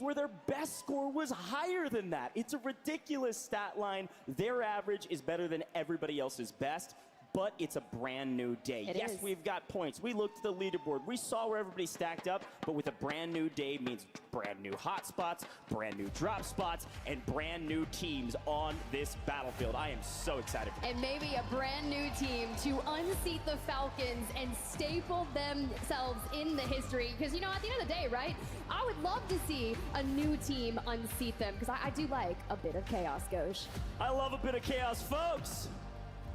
where their best score was higher than that. It's a ridiculous stat line. Their average is better than everybody else's best, but it's a brand new day. Yes, we've got points. We looked at the leaderboard. We saw where everybody stacked up, but with a brand new day means brand new hot spots, brand new drop spots, and brand new teams on this battlefield. I am so excited for that. And maybe a brand new team to unseat the Falcons and staple themselves in the history. Because, you know, at the end of the day, right, I would love to see a new team unseat them, because I do like a bit of chaos, Ghosh. I love a bit of chaos, folks.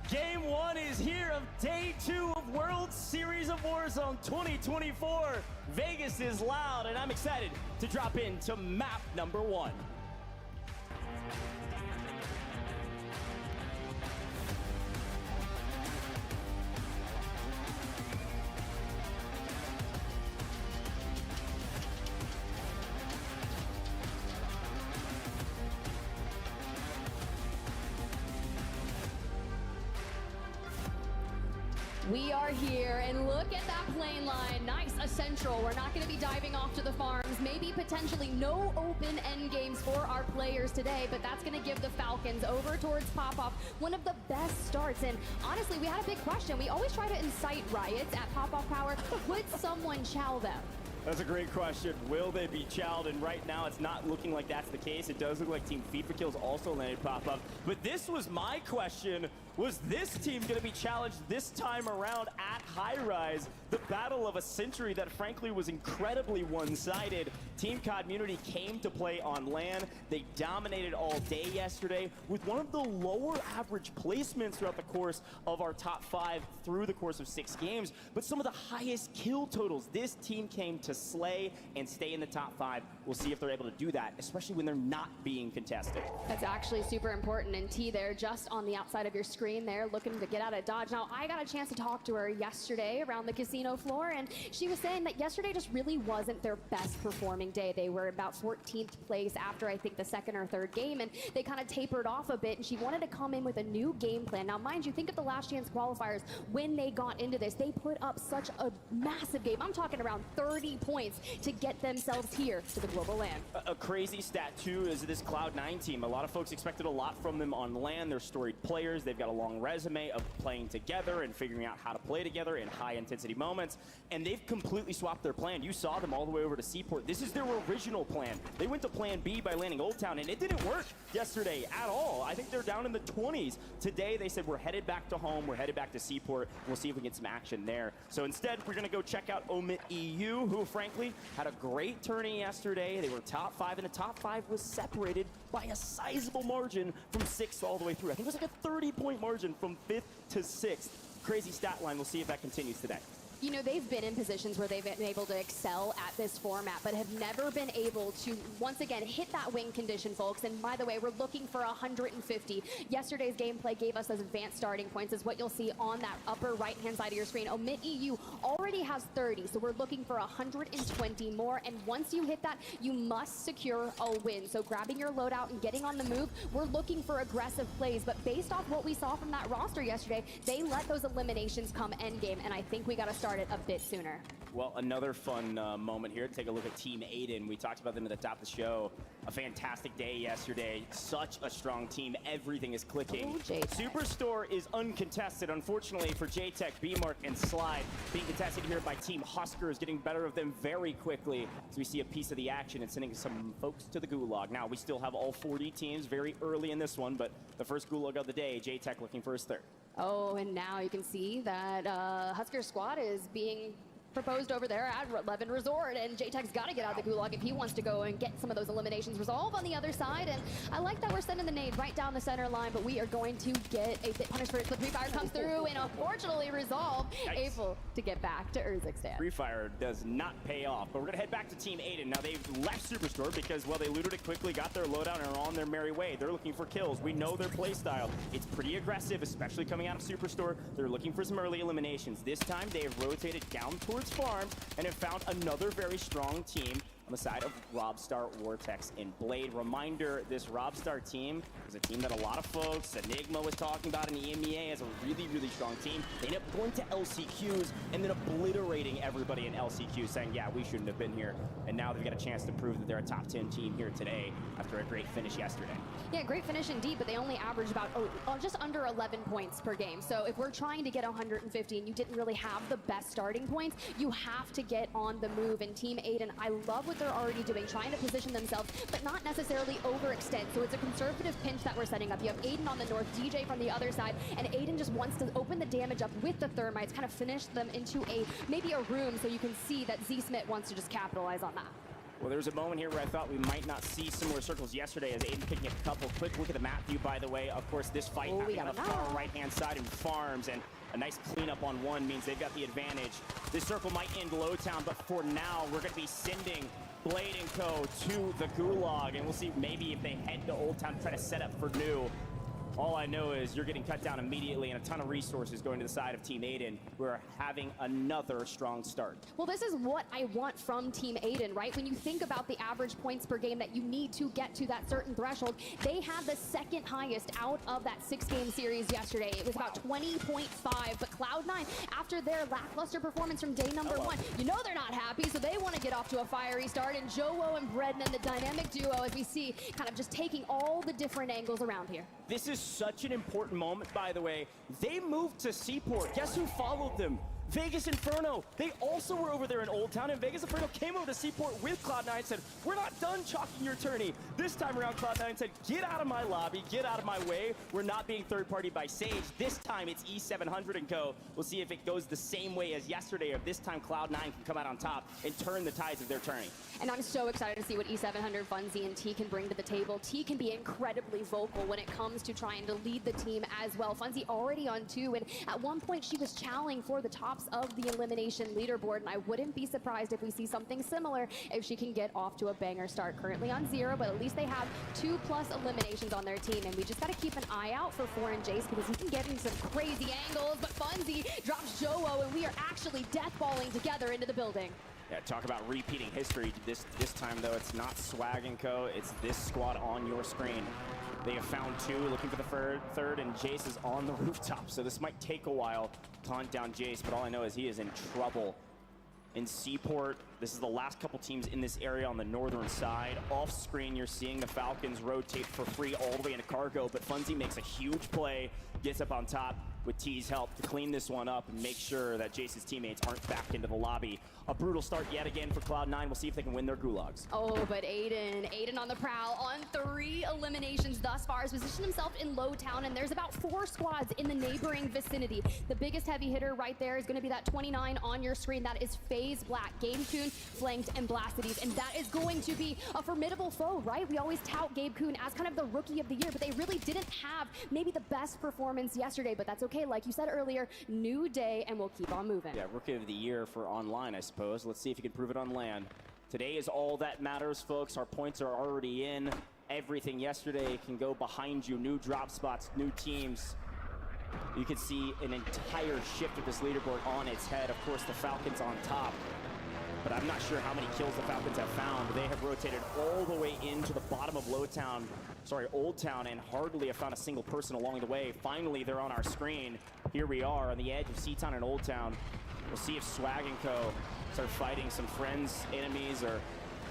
Game 1 is here of Day 2 of World Series of Warzone 2024. Vegas is loud, and I'm excited to drop into map number 1. We are here, and look at that plane line. Nice, a central. We're not going to be diving off to the farms. Maybe potentially no open end games for our players today, but that's going to give the Falcons over towards Popoff one of the best starts. And honestly, we had a big question. We always try to incite riots at Popoff Power. Would someone chow them? That's a great question. Will they be chowed? And right now, it's not looking like that's the case. It does look like Team FIFA Kills also landed Pop-Up. But this was my question. Was this team going to be challenged this time around at High Rise? The battle of a century that, frankly, was incredibly one-sided. Team Community came to play on LAN. They dominated all day yesterday with one of the lower average placements throughout the course of our top 5 through the course of 6 games, but some of the highest kill totals. This team came to slay and stay in the top 5. We'll see if they're able to do that, especially when they're not being contested. That's actually super important. And T there, just on the outside of your screen there, looking to get out of dodge. Now, I got a chance to talk to her yesterday around the casino floor, and she was saying that yesterday just really wasn't their best performing day. They were about 14th place after, I think, the second or third game, and they kind of tapered off a bit, and she wanted to come in with a new game plan. Now, mind you, think of the last chance qualifiers. When they got into this, they put up such a massive game. I'm talking around 30 points to get themselves here to the global LAN. A crazy stat, too, is this Cloud9 team. A lot of folks expected a lot from them on LAN. They're storied players. They've got a long resume of playing together and figuring out how to play together in high-intensity moments, and they've completely swapped their plan. You saw them all the way over to Seaport. This is their original plan. They went to plan B by landing Old Town, and it didn't work yesterday at all. I think they're down in the 20s. Today, they said, we're headed back to home. We're headed back to Seaport. We'll see if we get some action there. So instead, we're going to go check out Omit EU, who, frankly, had a great tourney yesterday. They were top 5, and the top 5 was separated by a sizable margin from 6th all the way through. I think it was like a 30-point margin from 5th to 6th. Crazy stat line. We'll see if that continues today. You know, they've been in positions where they've been able to excel at this format, but have never been able to, once again, hit that win condition, folks. And by the way, we're looking for 150. Yesterday's gameplay gave us those advanced starting points, is what you'll see on that upper right-hand side of your screen. Omit EU already has 30, so we're looking for 120 more. And once you hit that, you must secure a win. So grabbing your loadout and getting on the move, we're looking for aggressive plays. But based off what we saw from that roster yesterday, they let those eliminations come endgame, and I think we got to start it a bit sooner. Well, another fun moment here. Take a look at Team Aiden. We talked about them at the top of the show. A fantastic day yesterday. Such a strong team. Everything is clicking. Superstore is uncontested, unfortunately, for JTech, BMark, and Slide. Being contested here by Team Huskers, getting better of them very quickly as we see a piece of the action and sending some folks to the Gulag. Now, we still have all 40 teams very early in this one, but the first Gulag of the day, JTech looking for his third. Oh, and now you can see that Husker squad is being proposed over there at Levin Resort, and JTech's got to get out of the Gulag if he wants to go and get some of those eliminations resolved on the other side. And I like that we're sending the nade right down the center line, but we are going to get a bit punished for it. But Free Fire comes through and unfortunately resolved, able to get back to Urzikstan. Free Fire does not pay off, but we're going to head back to Team Aiden. Now, they've left Superstore because, well, they looted it quickly, got their loadout, and are on their merry way. They're looking for kills. We know their play style. It's pretty aggressive, especially coming out of Superstore. They're looking for some early eliminations. This time, they have rotated down towards farms and have found another very strong team on the side of Robstar, Vortex, and Blade. Reminder, this Robstar team is a team that a lot of folks, Enigma was talking about in the EMEA as a really, really strong team. They end up going to LCQs and then obliterating everybody in LCQ, saying, yeah, we shouldn't have been here. And now they've got a chance to prove that they're a top 10 team here today after a great finish yesterday. Yeah, great finish indeed, but they only averaged about just under 11 points per game. So if we're trying to get 150 and you didn't really have the best starting points, you have to get on the move. And Team Aiden, I love what they're already doing, trying to position themselves, but not necessarily overextend. So it's a conservative pinch that we're setting up. You have Aiden on the north, DJ from the other side, and Aiden just wants to open the damage up with the thermites, kind of finish them into maybe a room, so you can see that Z Smith wants to just capitalize on that. Well, there was a moment here where I thought we might not see similar circles yesterday as Aiden picking a couple. Quick look at the map view, by the way. Of course, this fight happening on the far right-hand side in farms, and a nice cleanup on one means they've got the advantage. This circle might end Lowtown, but for now, we're going to be sending Blade & Co. to the Gulag, and we'll see maybe if they head to Old Town to try to set up for new. All I know is you're getting cut down immediately and a ton of resources going to the side of Team Aiden, who are having another strong start. Well, this is what I want from Team Aiden, right? When you think about the average points per game that you need to get to that certain threshold, they had the second highest out of that 6-game series yesterday. It was about 20.5, but Cloud9, after their lackluster performance from day number one, you know they're not happy, so they want to get off to a fiery start. And Joe and Brednan, the dynamic duo, as we see, kind of just taking all the different angles around here. This is such an important moment, by the way. They moved to Seaport. Guess who followed them? Vegas Inferno. They also were over there in Old Town, and Vegas Inferno came over to Seaport with Cloud9 and said, we're not done chalking your tourney. This time around, Cloud9 said, get out of my lobby, get out of my way. We're not being third-party by Sage. This time, it's E700 and Co. We'll see if it goes the same way as yesterday, or if this time Cloud9 can come out on top and turn the tides of their tourney. And I'm so excited to see what E700, Funzy, and T can bring to the table. T can be incredibly vocal when it comes to trying to lead the team as well. Funzy already on 2, and at one point she was challenging for the tops of the elimination leaderboard, and I wouldn't be surprised if we see something similar if she can get off to a banger start. Currently on 0, but at least they have 2+ eliminations on their team, and we just got to keep an eye out for Foreign Jace because he can get in some crazy angles, but Funzy drops Joe, and we are actually deathballing together into the building. Yeah, talk about repeating history. This time, though, it's not Swag & Co. It's this squad on your screen. They have found 2, looking for the third, and Jace is on the rooftop. So this might take a while to hunt down Jace, but all I know is he is in trouble. In Seaport, this is the last couple teams in this area on the northern side. Off screen, you're seeing the Falcons rotate for free all the way into cargo, but Funzy makes a huge play, gets up on top with T's help to clean this one up and make sure that Jace's teammates aren't back into the lobby. A brutal start yet again for Cloud9. We'll see if they can win their gulags. Oh, but Aiden on the prowl on 3 eliminations thus far has positioned himself in Lowtown, and there's about 4 squads in the neighboring vicinity. The biggest heavy hitter right there is going to be that 29 on your screen. That is FaZe Black, GabeKoon, Flanked, and Blastides, and that is going to be a formidable foe, right? We always tout GabeKoon as kind of the rookie of the year, but they really didn't have maybe the best performance yesterday, but that's okay. Like you said earlier, new day, and we'll keep on moving. Yeah, rookie of the year for online, I suppose. Let's see if you can prove it on LAN. Today is all that matters, folks. Our points are already in. Everything yesterday can go behind you. New drop spots, new teams. You can see an entire shift of this leaderboard on its head. Of course, the Falcons on top. But I'm not sure how many kills the Falcons have found. They have rotated all the way into the bottom of Old Town, and hardly have found a single person along the way. Finally, they're on our screen. Here we are on the edge of C-Town and Old Town. We'll see if Swag & Co. start fighting some friends, enemies, or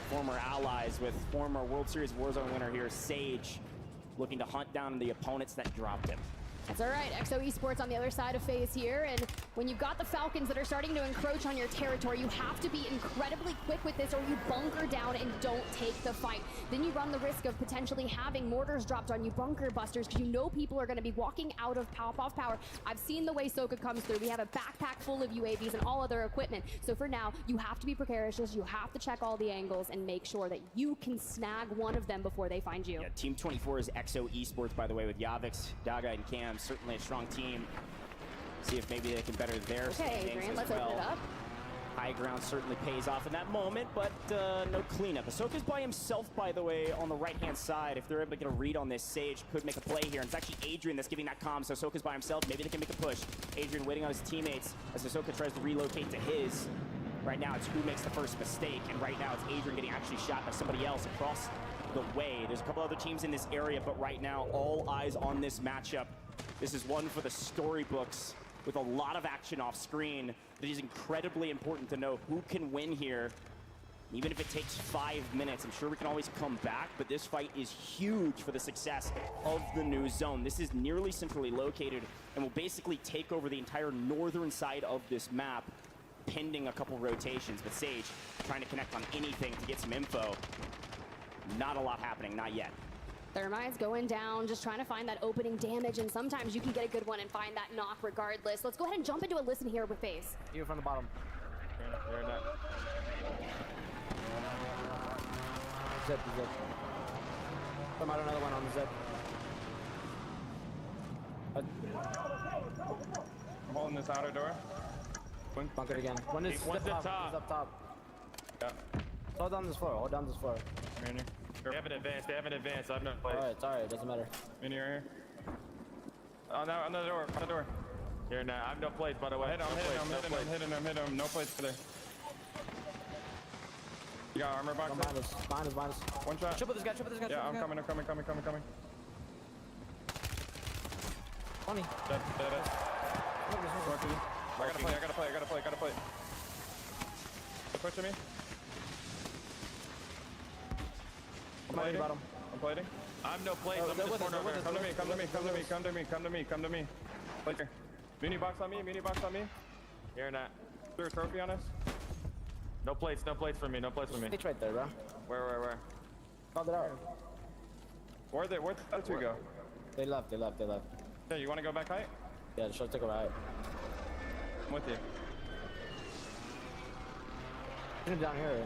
former allies with former World Series Warzone winner here, Sage, looking to hunt down the opponents that dropped him. That's all right. XO Esports on the other side of FaZe here, and when you've got the Falcons that are starting to encroach on your territory, you have to be incredibly quick with this, or you bunker down and don't take the fight. Then you run the risk of potentially having mortars dropped on you, bunker busters, because you know people are going to be walking out of pop-off power. I've seen the way Soka comes through. We have a backpack full of UAVs and all other equipment. So for now, you have to be precarious. You have to check all the angles and make sure that you can snag one of them before they find you. Yeah, Team 24 is XO Esports, by the way, with Yavix, Daga, and Cam. Certainly a strong team. See if maybe they can better their standings Adrian, as let's well. open it up. High ground certainly pays off in that moment, but no cleanup. Ahsoka's by himself, by the way, on the right-hand side. If they're able to get a read on this, Sage could make a play here. And it's actually Adrian that's giving that comm, so Ahsoka's by himself. Maybe they can make a push. Adrian waiting on his teammates as Ahsoka tries to relocate to his. Right now, it's who makes the first mistake, and right now it's Adrian getting actually shot by somebody else across the way. There's a couple other teams in this area, but right now, all eyes on this matchup. This is one for the storybooks with a lot of action off screen. It is incredibly important to know who can win here. Even if it takes 5 minutes, I'm sure we can always come back, but this fight is huge for the success of the new zone. This is nearly centrally located and will basically take over the entire northern side of this map, pending a couple rotations. But Sage trying to connect on anything to get some info. Not a lot happening, not yet. Thermite's going down, just trying to find that opening damage, and sometimes you can get a good one and find that knock regardless. Let's go ahead and jump into a listen here with FaZe. You from the bottom. They're not. Zip. Come out another one on the zip. I'm holding this outer door. Bunker again. One is One's up up top. One's up top. Yeah. Hold down this floor. Hold down this floor. Mini. They haven't advanced. They haven't advanced. I have no place. It's alright. Doesn't matter. Mini right here. Oh, no, on the door. On the door. Here now, I have no place by the way. I'm hitting him. No place for there. You got armor box? Minus. One shot. Triple this guy. Yeah, I'm coming. 20. Dead. I gotta play. They're pushing me. I'm plating. I have no place. Oh, I'm they're just with us, corner over. they're with us. Come to me. Play here. Mini box on me. Here now. Is there a trophy on us? No place for me. It's right there, bro. Where? Called it out. Where'd the other two go? They left. Yeah, you wanna go back height? Yeah, just take a ride. I'm with you. Put him down here.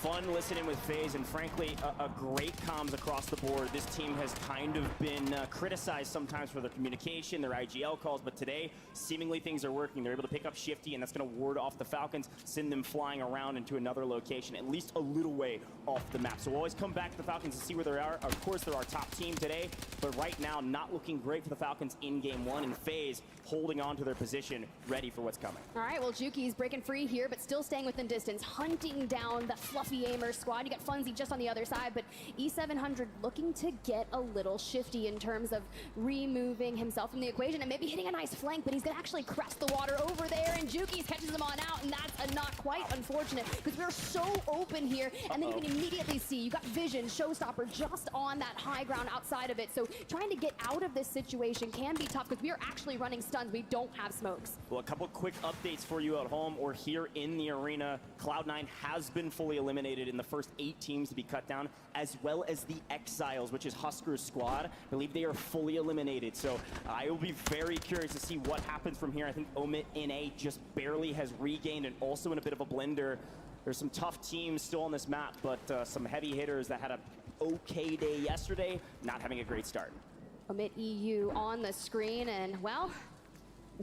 Fun listening with FaZe, and frankly, a great comms across the board. This team has kind of been criticized sometimes for their communication, their IGL calls, but today, seemingly things are working. They're able to pick up Shifty, and that's going to ward off the Falcons, send them flying around into another location, at least a little way off the map. So we'll always come back to the Falcons and see where they are. Of course, they're our top team today, but right now, not looking great for the Falcons in Game 1, and FaZe holding on to their position, ready for what's coming. All right, well, Juki's breaking free here, but still staying within distance, hunting down the Fluffy Aimer squad. You got Funzy just on the other side, but E700 looking to get a little shifty in terms of removing himself from the equation and maybe hitting a nice flank, but he's going to actually crest the water over there, and Juki's catches him on out, and that's a not quite unfortunate because we're so open here, and then you can immediately see you got Vision, Showstopper just on that high ground outside of it, so trying to get out of this situation can be tough because we are actually running stuns. We don't have smokes. Well, a couple quick updates for you at home or here in the arena. Cloud9 has been fully eliminated in the first 8 teams to be cut down, as well as the Exiles, which is Husker's squad. I believe they are fully eliminated. So I will be very curious to see what happens from here. I think Omit NA just barely has regained and also in a bit of a blender. There's some tough teams still on this map, but some heavy hitters that had a okay day yesterday, not having a great start. Omit EU on the screen, and well,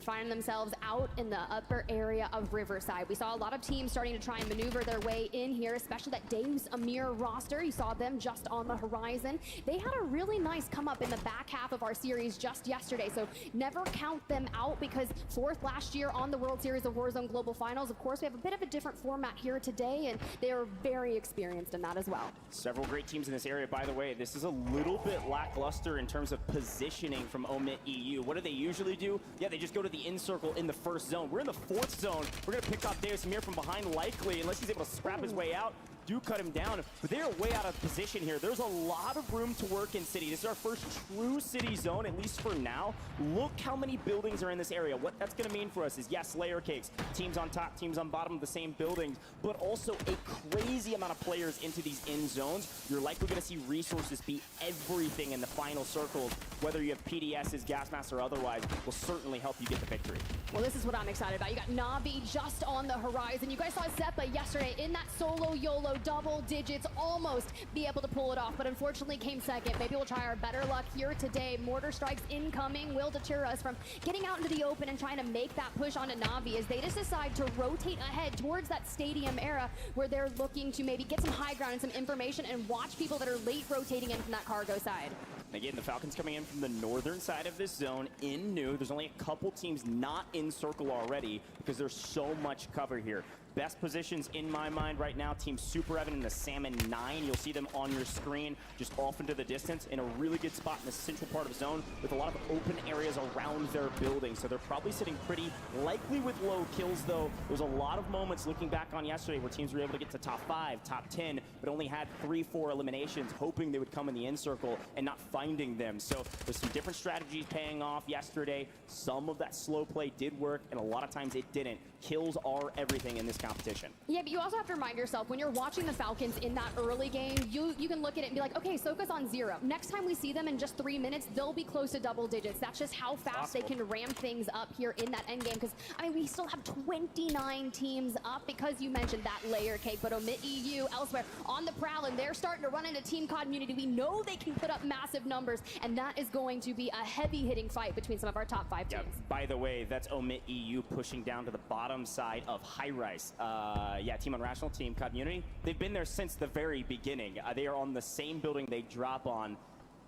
finding themselves out in the upper area of Riverside. We saw a lot of teams starting to try and maneuver their way in here, especially that Deus Amir roster. You saw them just on the horizon. They had a really nice come up in the back half of our series just yesterday, so never count them out because 4th last year on the World Series of Warzone Global Finals. Of course, we have a bit of a different format here today, and they are very experienced in that as well. Several great teams in this area. By the way, this is a little bit lackluster in terms of positioning from Omit EU. What do they usually do? Yeah, they just go to the in circle in the first zone. We're in the 4th zone. We're going to pick off Deus Amir from behind, likely, unless he's able to scrap his way out. Do cut him down, but they are way out of position here. There's a lot of room to work in City. This is our first true City zone, at least for now. Look how many buildings are in this area. What that's going to mean for us is, yes, layer cakes, teams on top, teams on bottom of the same buildings, but also a crazy amount of players into these end zones. You're likely going to see resources be everything in the final circles, whether you have PDSs, gas masks, or otherwise, will certainly help you get the victory. Well, this is what I'm excited about. You got Navi just on the horizon. You guys saw Zeppa yesterday in that solo YOLO go double digits, almost be able to pull it off, but unfortunately came second. Maybe we'll try our better luck here today. Mortar strikes incoming will deter us from getting out into the open and trying to make that push onto Na'Vi as they just decide to rotate ahead towards that stadium era where they're looking to maybe get some high ground and some information and watch people that are late rotating in from that cargo side. Again, the Falcons coming in from the northern side of this zone in new. There's only a couple teams not in circle already because there's so much cover here. Best positions in my mind right now, Team Super Evan in the Salmon 9. You'll see them on your screen just off into the distance in a really good spot in the central part of the zone with a lot of open areas around their building. So they're probably sitting pretty likely with low kills, though. There's a lot of moments looking back on yesterday where teams were able to get to top 5, top 10, but only had 3-4 eliminations, hoping they would come in the end circle and not finding them. So there's some different strategies paying off yesterday. Some of that slow play did work, and a lot of times it didn't. Kills are everything in this competition. Yeah, but you also have to remind yourself, when you're watching the Falcons in that early game, you can look at it and be like, okay, Soka's on 0. Next time we see them in just 3 minutes, they'll be close to double digits. That's just how fast they can ramp things up here in that end game. Because, I mean, we still have 29 teams up because you mentioned that layer cake, but Omit EU elsewhere on the prowl, and they're starting to run into Team COD Immunity. We know they can put up massive numbers, and that is going to be a heavy-hitting fight between some of our top 5 teams. Yeah, by the way, that's Omit EU pushing down to the bottom side of High Rise. Yeah, Team Unrational, Team COD Immunity. They've been there since the very beginning. They are on the same building they drop on.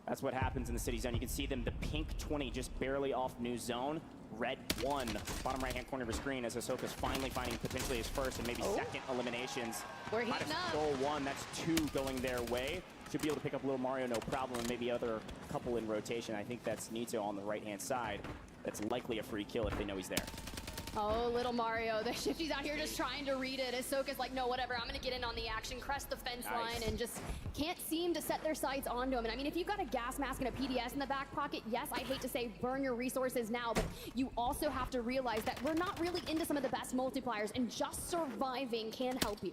That's what happens in the city zone. You can see them, the pink 20 just barely off new zone. Red 1, bottom right-hand corner of your screen as Ahsoka's finally finding potentially his first and maybe second eliminations. We're heating Midas up. Goal 1, that's 2 going their way. Should be able to pick up Little Mario, no problem, and maybe other couple in rotation. I think that's Nito on the right-hand side. That's likely a free kill if they know he's there. Oh, Little Mario. The Shifty's out here just trying to read it. Ahsoka's like, no, whatever, I'm going to get in on the action, crest the fence line, and just can't seem to set their sights onto him. And I mean, if you've got a gas mask and a PDS in the back pocket, yes, I hate to say burn your resources now, but you also have to realize that we're not really into some of the best multipliers, and just surviving can help you.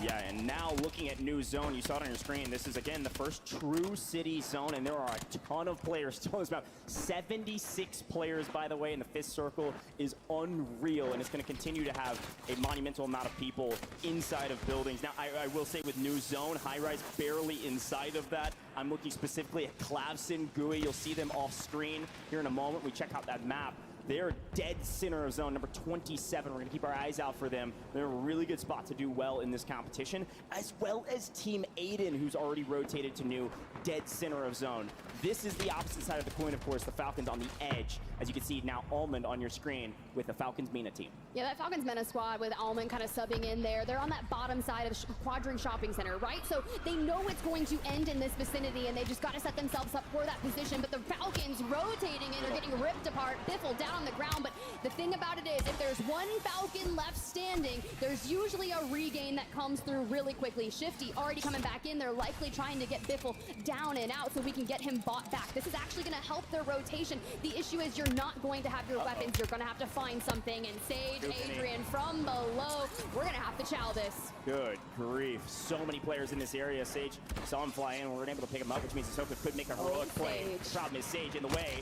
Yeah, and now looking at new zone, you saw it on your screen. This is, again, the first true city zone, and there are a ton of players still in this map. 76 players, by the way, in the 5th circle is unreal, and it's going to continue to have a monumental amount of people inside of buildings. Now, I will say with new zone, High Rise barely inside of that. I'm looking specifically at Clavson, GUI. You'll see them off screen here in a moment. We check out that map. They're dead center of zone, number 27. We're going to keep our eyes out for them. They're in a really good spot to do well in this competition, as well as Team Aiden, who's already rotated to new dead center of zone. This is the opposite side of the coin, of course, the Falcons on the edge. As you can see now, Almond on your screen with the Falcons MENA team. Yeah, that Falcons MENA squad with Almond kind of subbing in there. They're on that bottom side of Quadri Shopping Center, right? So they know it's going to end in this vicinity, and they just got to set themselves up for that position. But the Falcons rotating in are getting ripped apart. Biffle down on the ground, but the thing about it is, if there's one Falcon left standing, there's usually a regain that comes through really quickly. Shifty already coming back in. They're likely trying to get Biffle down and out so we can get him bought back. This is actually going to help their rotation. The issue is you're not going to have your weapons. You're going to have to find something. And Sage, Adrian from below, we're going to have to chow this. Good grief. So many players in this area. Sage saw him fly in. We weren't able to pick him up, which means Ahsoka could make a heroic play. The problem is Sage in the way.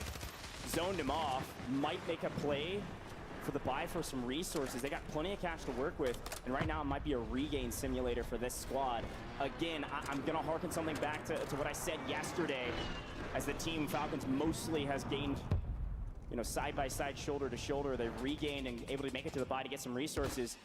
Zoned him off. Might make a play for the buy for some resources. They got plenty of cash to work with, and right now it might be a regain simulator for this squad. Again, I'm going to harken something back to what I said yesterday, as the team Falcons mostly has gained, you know, side by side, shoulder to shoulder. They've regained and able to make it to the buy to get some resources.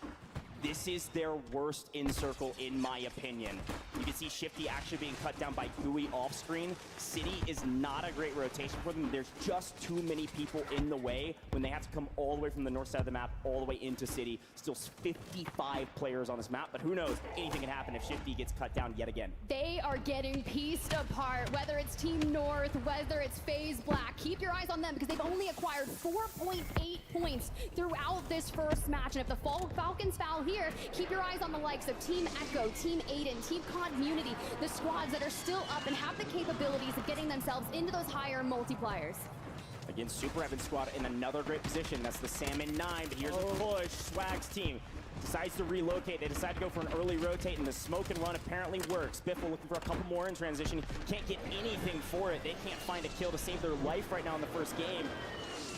This is their worst in circle, in my opinion. You can see Shifty actually being cut down by GUI off screen. City is not a great rotation for them. There's just too many people in the way when they have to come all the way from the north side of the map all the way into City. Still 55 players on this map, but who knows? Anything can happen if Shifty gets cut down yet again. They are getting pieced apart, whether it's Team North, whether it's FaZe Black. Keep your eyes on them because they've only acquired 4.8 points throughout this first match. And if the Falcons foul here, keep your eyes on the likes of Team Echo, Team Aiden, Team COD Immunity, the squads that are still up and have the capabilities of getting themselves into those higher multipliers. Again, Super Evan squad in another great position. That's the Salmon 9, but here's a push. Swag's team decides to relocate. They decide to go for an early rotate, and the smoke and run apparently works. Biffle looking for a couple more in transition. Can't get anything for it. They can't find a kill to save their life right now in the first game.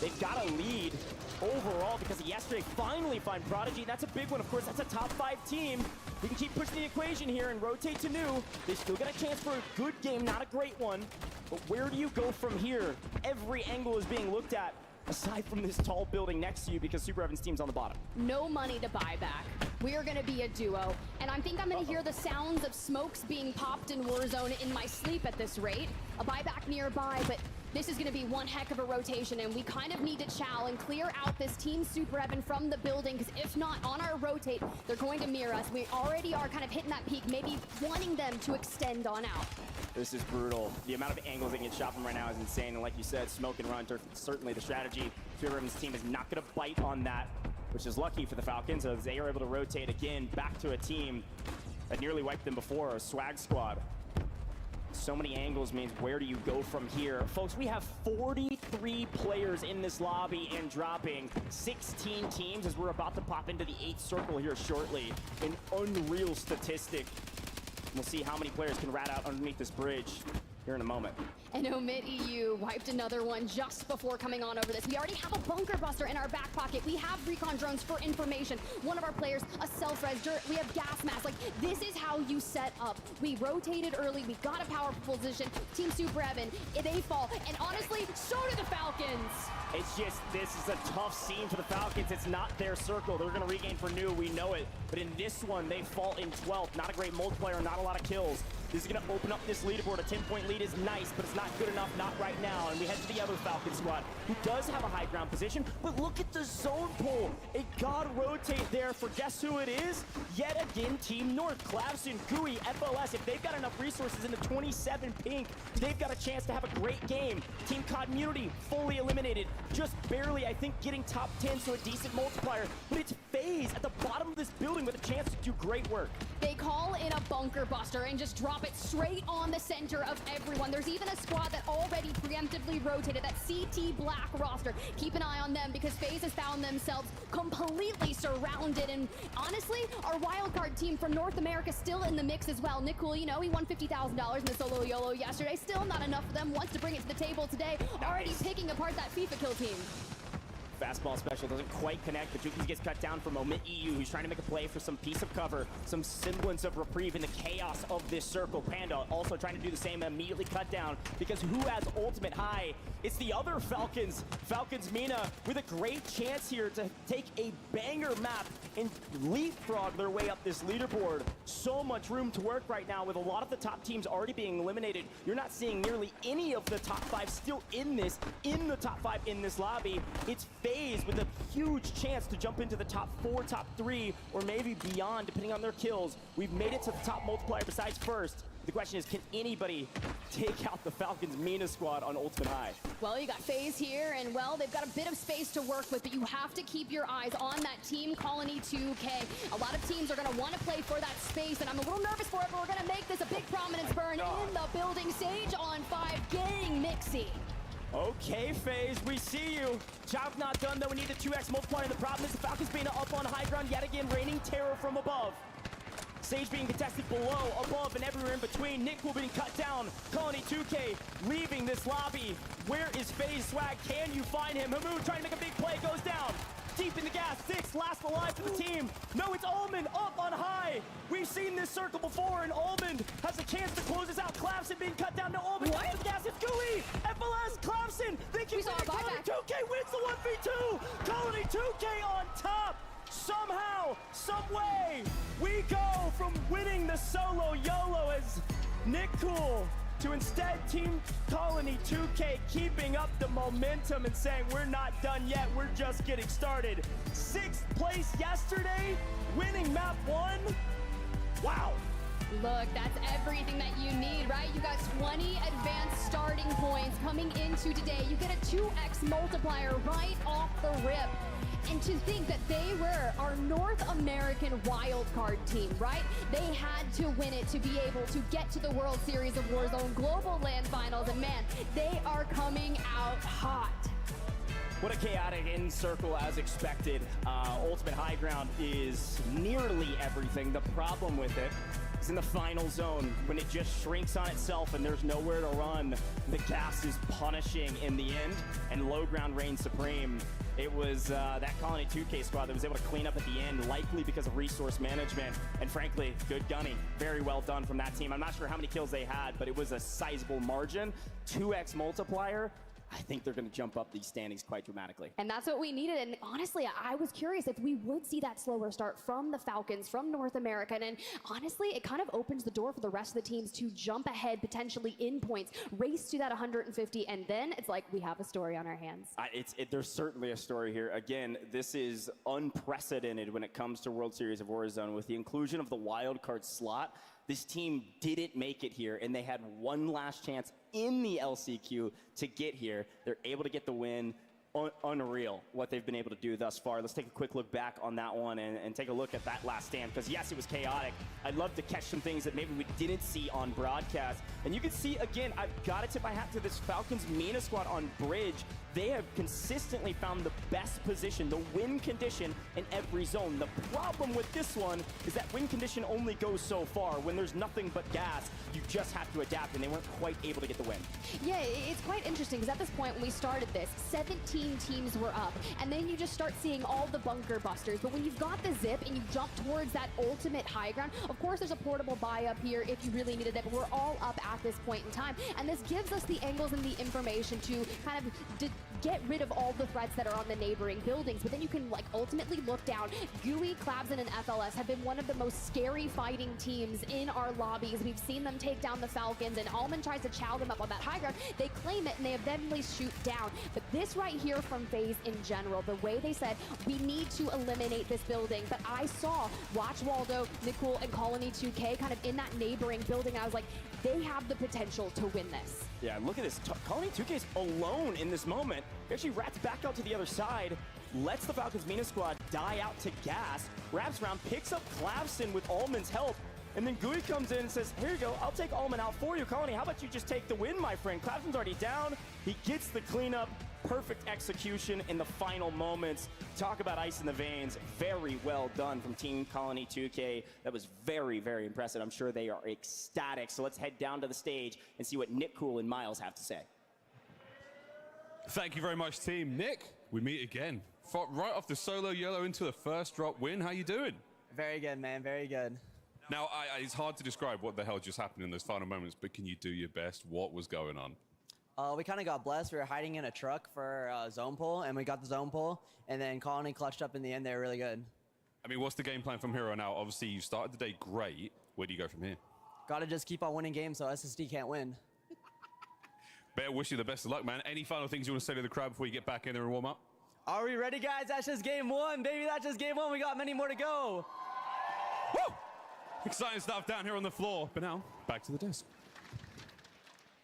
They've got a lead overall because of yesterday finally find Prodigy. That's a big one, of course. That's a top 5 team. We can keep pushing the equation here and rotate to new. They still got a chance for a good game, not a great one. But where do you go from here? Every angle is being looked at, aside from this tall building next to you because Super Evan's team's on the bottom. No money to buy back. We are gonna be a duo. And I think I'm gonna hear the sounds of smokes being popped in Warzone in my sleep at this rate. A buyback nearby, but this is gonna be one heck of a rotation, and we kind of need to chow and clear out this Team Super Evan from the building, because if not, on our rotate, they're going to mirror us. We already are kind of hitting that peak, maybe wanting them to extend on out. This is brutal. The amount of angles they can get shot from right now is insane. And like you said, smoke and run are certainly the strategy. Super Evan's team is not going to bite on that, which is lucky for the Falcons, as they are able to rotate again back to a team that nearly wiped them before, a swag squad. So many angles means where do you go from here? Folks, we have 43 players in this lobby and dropping 16 teams as we're about to pop into the 8th circle here shortly. An unreal statistic. We'll see how many players can rat out underneath this bridge here in a moment. And Omid EU wiped another one just before coming on over this. We already have a bunker buster in our back pocket. We have recon drones for information. One of our players, a self-res dirt. We have gas masks. Like, this is how you set up. We rotated early. We got a powerful position. Team Super Evan, they fall. And honestly, so do the Falcons. It's just, this is a tough scene for the Falcons. It's not their circle. They're going to regain for new. We know it. But in this one, they fall in 12th. Not a great multiplayer, not a lot of kills. This is going to open up this leaderboard. A 10-point lead is nice, but it's not good enough, not right now. And we head to the other Falcon squad, who does have a high ground position. But look at the zone pull. A god rotate there for guess who it is? Yet again, Team North. Clavson, Gooey, FLS. If they've got enough resources in the 27 pink, they've got a chance to have a great game. Team Community fully eliminated. Just barely, I think, getting top 10, so a decent multiplier. But it's FaZe at the bottom of this building with a chance to do great work. They call in a bunker buster and just drop it straight on the center of everyone. There's even a squad that already preemptively rotated, that CT Black roster. Keep an eye on them because FaZe has found themselves completely surrounded. And honestly, our wildcard team from North America still in the mix as well. Nick Cool, you know, he won $50,000 in the solo YOLO yesterday. Still not enough for them. Wants to bring it to the table today. Already picking apart that FIFA kill team. Fastball special doesn't quite connect, but Juki gets cut down from Omid EU, who's trying to make a play for some piece of cover, some semblance of reprieve in the chaos of this circle. Panda also trying to do the same, immediately cut down, because who has ultimate high? It's the other Falcons. Falcons Mina with a great chance here to take a banger map and leapfrog their way up this leaderboard. So much room to work right now with a lot of the top teams already being eliminated. You're not seeing nearly any of the top 5 still in the top 5 in this lobby. It's FaZe with a huge chance to jump into the top 4, top 3, or maybe beyond, depending on their kills. We've made it to the top multiplier besides first. The question is, can anybody take out the Falcons Mina squad on ultimate high? Well, you got FaZe here, and well, they've got a bit of space to work with, but you have to keep your eyes on that Team Colony 2K. A lot of teams are going to want to play for that space, and I'm a little nervous for it, but we're going to make this a big prominence burn in the building. Sage on 5, getting Mixie. Okay, FaZe, we see you. Job's not done, though. We need the 2x multiplier. The problem is the Falcons being up on high ground yet again, raining terror from above. Sage being contested below, above, and everywhere in between. Nick will being cut down. Colony 2K leaving this lobby. Where is FaZe Swag? Can you find him? Hamoon trying to make a big play, goes down. Deep in the gas, 6 last alive for the team. No, it's Almond up on high. We've seen this circle before, and Almond has a chance to close this out. Clavson being cut down. No, Almond What? up the gas. It's Gooey. FLS, Clavson. They keep We saw a Colony buyback. 2K wins the 1v2. Colony 2K on top. Somehow, some way, we go from winning the solo YOLO as Nick Cool to instead Team Colony 2K keeping up the momentum and saying we're not done yet, we're just getting started. 6th place yesterday, winning map 1. Wow. Look, that's everything that you need, right? You got 20 advanced starting points coming into today. You get a 2x multiplier right off the rip. And to think that they were our North American wildcard team, right? They had to win it to be able to get to the World Series of Warzone Global LAN Finals. And man, they are coming out hot. What a chaotic end circle as expected. Ultimate high ground is nearly everything. The problem with it Because in the final zone, when it just shrinks on itself and there's nowhere to run, the gas is punishing in the end, and low ground reigns supreme. It was that Colony 2K squad that was able to clean up at the end, likely because of resource management. And frankly, good gunning. Very well done from that team. I'm not sure how many kills they had, but it was a sizable margin. 2x multiplier. I think they're going to jump up these standings quite dramatically. And that's what we needed. And honestly, I was curious if we would see that slower start from the Falcons, from North America. And honestly, it kind of opens the door for the rest of the teams to jump ahead, potentially in points, race to that 150. And then it's like we have a story on our hands. There's certainly a story here. Again, this is unprecedented when it comes to World Series of Warzone. With the inclusion of the wildcard slot, this team didn't make it here, and they had one last chance in the LCQ to get here. They're able to get the win. Unreal what they've been able to do thus far. Let's take a quick look back on that one and take a look at that last stand, because yes, it was chaotic. I'd love to catch some things that maybe we didn't see on broadcast. And you can see, again, I've got to tip my hat to this Falcons MENA squad on bridge. They have consistently found the best position, the win condition in every zone. The problem with this one is that win condition only goes so far. When there's nothing but gas, you just have to adapt, and they weren't quite able to get the win. Yeah, it's quite interesting, because at this point when we started this, 17 teams were up, and then you just start seeing all the bunker busters. But when you've got the zip and you jump towards that ultimate high ground, of course there's a portable buy up here if you really needed it, but we're all up at this point in time. And this gives us the angles and the information to kind of get rid of all the threats that are on the neighboring buildings. But then you can like ultimately look down. GUI, Clavs, and FLS have been one of the most scary fighting teams in our lobbies. We've seen them take down the Falcons, and Almond tries to chow them up on that high ground. They claim it, and they eventually shoot down. But this right here from FaZe in general, the way they said, we need to eliminate this building. But I saw Watch Waldo, Nicole, and Colony 2K kind of in that neighboring building. I was like, they have the potential to win this. Yeah, look at this. Colony 2K is alone in this moment. He actually rats back out to the other side, lets the Falcons MENA squad die out to gas, wraps around, picks up Clavson with Almond's help, and then GUI comes in and says, here you go, I'll take Almond out for you, Colony. How about you just take the win, my friend? Clavson's already down. He gets the cleanup. Perfect execution in the final moments. Talk about ice in the veins. Very well done from Team Colony 2K. That was very, very impressive. I'm sure they are ecstatic. So let's head down to the stage and see what Nick Cool and Miles have to say. Thank you very much, team. Nick, we meet again. Fought right off the solo yellow into the first drop win. How you doing? Very good, man. Very good. Now, it's hard to describe what the hell just happened in those final moments, but can you do your best? What was going on? We kind of got blessed. We were hiding in a truck for zone pull, and we got the zone pull, and then Colony clutched up in the end. They were really good. I mean, what's the game plan from here on out? Obviously, you started the day great. Where do you go from here? Got to just keep on winning games so SSD can't win. Bear, wish you the best of luck, man. Any final things you want to say to the crowd before you get back in there and warm up? Are we ready, guys? That's just game one, baby. That's just game one. We got many more to go. Woo! Exciting stuff down here on the floor. But now, back to the desk.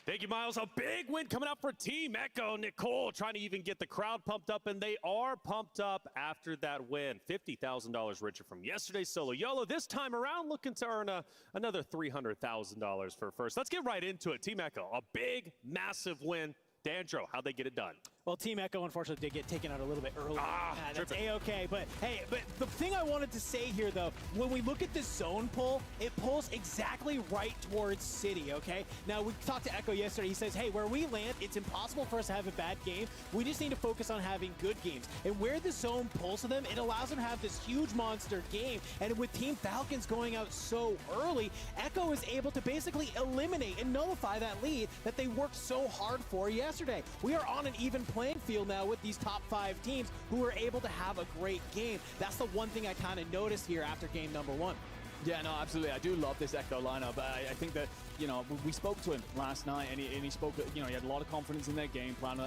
Thank you, Miles. A big win coming out for Team Echo. Nicole trying to even get the crowd pumped up, and they are pumped up after that win. $50,000 richer from yesterday's solo YOLO. This time around, looking to earn another $300,000 for first. Let's get right into it. Team Echo, a big, massive win. Dandro, how'd they get it done? Well, Team Echo, unfortunately, did get taken out a little bit early. That's tripping. A-okay. But, hey, the thing I wanted to say here, though, when we look at this zone pull, it pulls exactly right towards City, okay? Now, we talked to Echo yesterday. He says, hey, where we land, it's impossible for us to have a bad game. We just need to focus on having good games. And where the zone pulls to them, it allows them to have this huge monster game. And with Team Falcons going out so early, Echo is able to basically eliminate and nullify that lead that they worked so hard for yesterday. We are on an even playing field now with these top 5 teams who are able to have a great game. That's the one thing I kind of noticed here after game number 1. Yeah, no, absolutely. I do love this Echo lineup. I think that, you know, we spoke to him last night, and he spoke, you know, he had a lot of confidence in their game plan,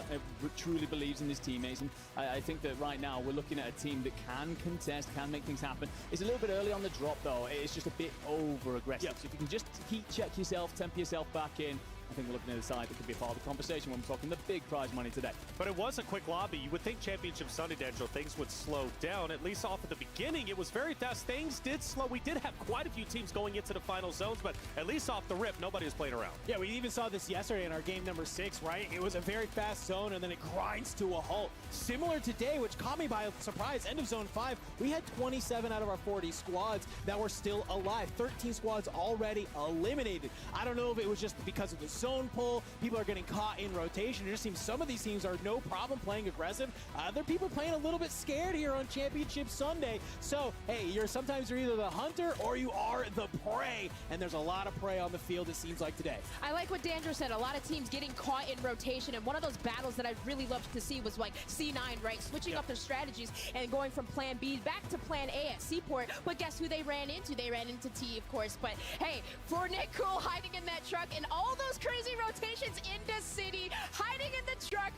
truly believes in his teammates, and I think that right now we're looking at a team that can contest, can make things happen. It's a little bit early on the drop, though. It's just a bit over-aggressive. Yep. So if you can just heat check yourself, temper yourself back in, I think we're looking at a side that could be a part of the conversation when we're talking the big prize money today. But it was a quick lobby. You would think Championship Sunday, D'Angelo, things would slow down. At least off at the beginning, it was very fast. Things did slow. We did have quite a few teams going into the final zones, but at least off the rip, nobody was playing around. Yeah, we even saw this yesterday in our game number 6, right? It was a very fast zone, and then it grinds to a halt. Similar today, which caught me by surprise, end of zone 5, we had 27 out of our 40 squads that were still alive. 13 squads already eliminated. I don't know if it was just because of the zone pull, people are getting caught in rotation. It just seems some of these teams are no problem playing aggressive. Other people playing a little bit scared here on Championship Sunday. So, hey, sometimes you're either the hunter or you are the prey, and there's a lot of prey on the field, it seems like today. I like what D'Angelo said. A lot of teams getting caught in rotation, and one of those battles that I really loved to see was like C9, right? Switching up their strategies and going from plan B back to plan A at Seaport. But guess who they ran into? They ran into T, of course. But hey, for Nick Cool hiding in that truck and all those crazy rotations into City, hiding in the truck,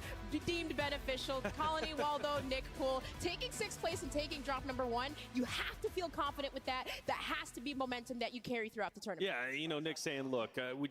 deemed beneficial. Colony, Waldo, Nick Cool, taking 6th place and taking drop number 1. You have to feel confident with that. That has to be momentum that you carry throughout the tournament. Yeah, you know, Nick saying, look, we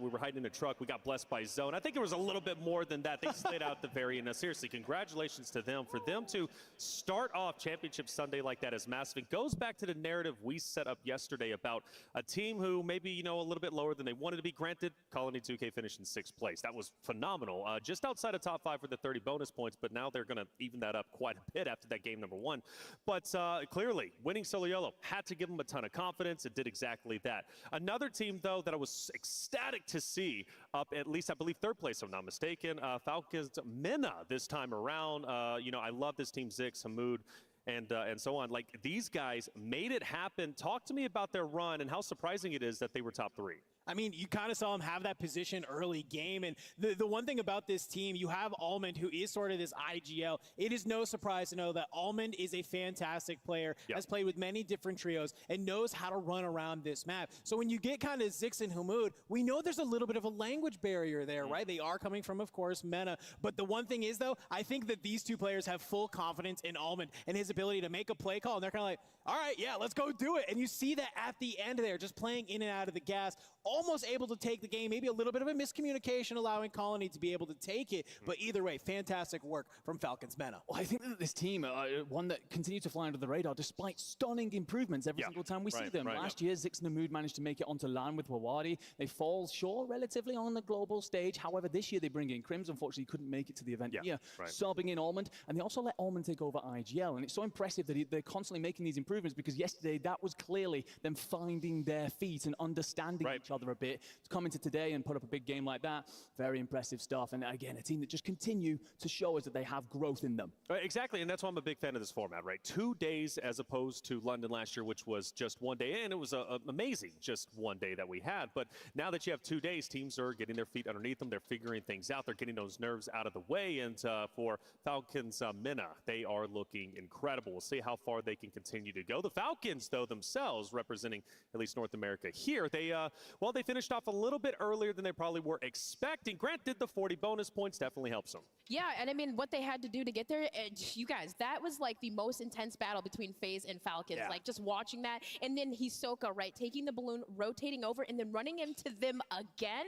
were hiding in a truck. We got blessed by zone. I think there was a little bit more than that. They slayed out the very end. Now, seriously, congratulations to them. For them to start off Championship Sunday like that is massive. It goes back to the narrative we set up yesterday about a team who maybe, you know, a little bit lower than they wanted to be. Granted, Colony 2K finished in 6th place. That was phenomenal. Just outside of top 5 for the 30 bonus points, but now they're going to even that up quite a bit after that game number 1. But clearly, winning Solo Yolo had to give them a ton of confidence. It did exactly that. Another team, though, that I was ecstatic to see up at least, I believe, 3rd place, if I'm not mistaken, Falcons Mena this time around. You know, I love this team, Zix, Hamoud, and so on. Like, these guys made it happen. Talk to me about their run and how surprising it is that they were top 3. I mean, you kind of saw him have that position early game. And the one thing about this team, you have Almond, who is sort of this IGL. It is no surprise to know that Almond is a fantastic player, has played with many different trios, and knows how to run around this map. So when you get kind of Zix and Hamoud, we know there's a little bit of a language barrier there, right? They are coming from, of course, Mena. But the one thing is, though, I think that these two players have full confidence in Almond and his ability to make a play call. And they're kind of like, all right, yeah, let's go do it. And you see that at the end there, just playing in and out of the gas, almost able to take the game. Maybe a little bit of a miscommunication allowing Colony to be able to take it. But either way, fantastic work from Falcons Mena. Well, I think that this team are one that continues to fly under the radar despite stunning improvements every single time we see them. Last year, Zix and Hamoud managed to make it onto land with Wawadi. They fall short relatively on the global stage. However, this year they bring in Crims. Unfortunately, couldn't make it to the event here, subbing in Almond. And they also let Almond take over IGL. And it's so impressive that they're constantly making these improvements, because yesterday that was clearly them finding their feet and understanding each other a bit. To come into today and put up a big game like that, very impressive stuff. And again, a team that just continue to show us that they have growth in them. Exactly, and that's why I'm a big fan of this format, right? 2 days as opposed to London last year, which was just 1 day, and it was amazing just 1 day that we had. But now that you have 2 days, teams are getting their feet underneath them. They're figuring things out. They're getting those nerves out of the way. And for Falcons Mena, they are looking incredible. We'll see how far they can continue to go. The Falcons, though, themselves, representing at least North America here, they finished off a little bit earlier than they probably were expecting. Granted, the 40 bonus points definitely helps them. Yeah, and I mean, what they had to do to get there, you guys, that was like the most intense battle between FaZe and Falcons. Like, just watching that. And then Hisoka, right, taking the balloon, rotating over, and then running into them again.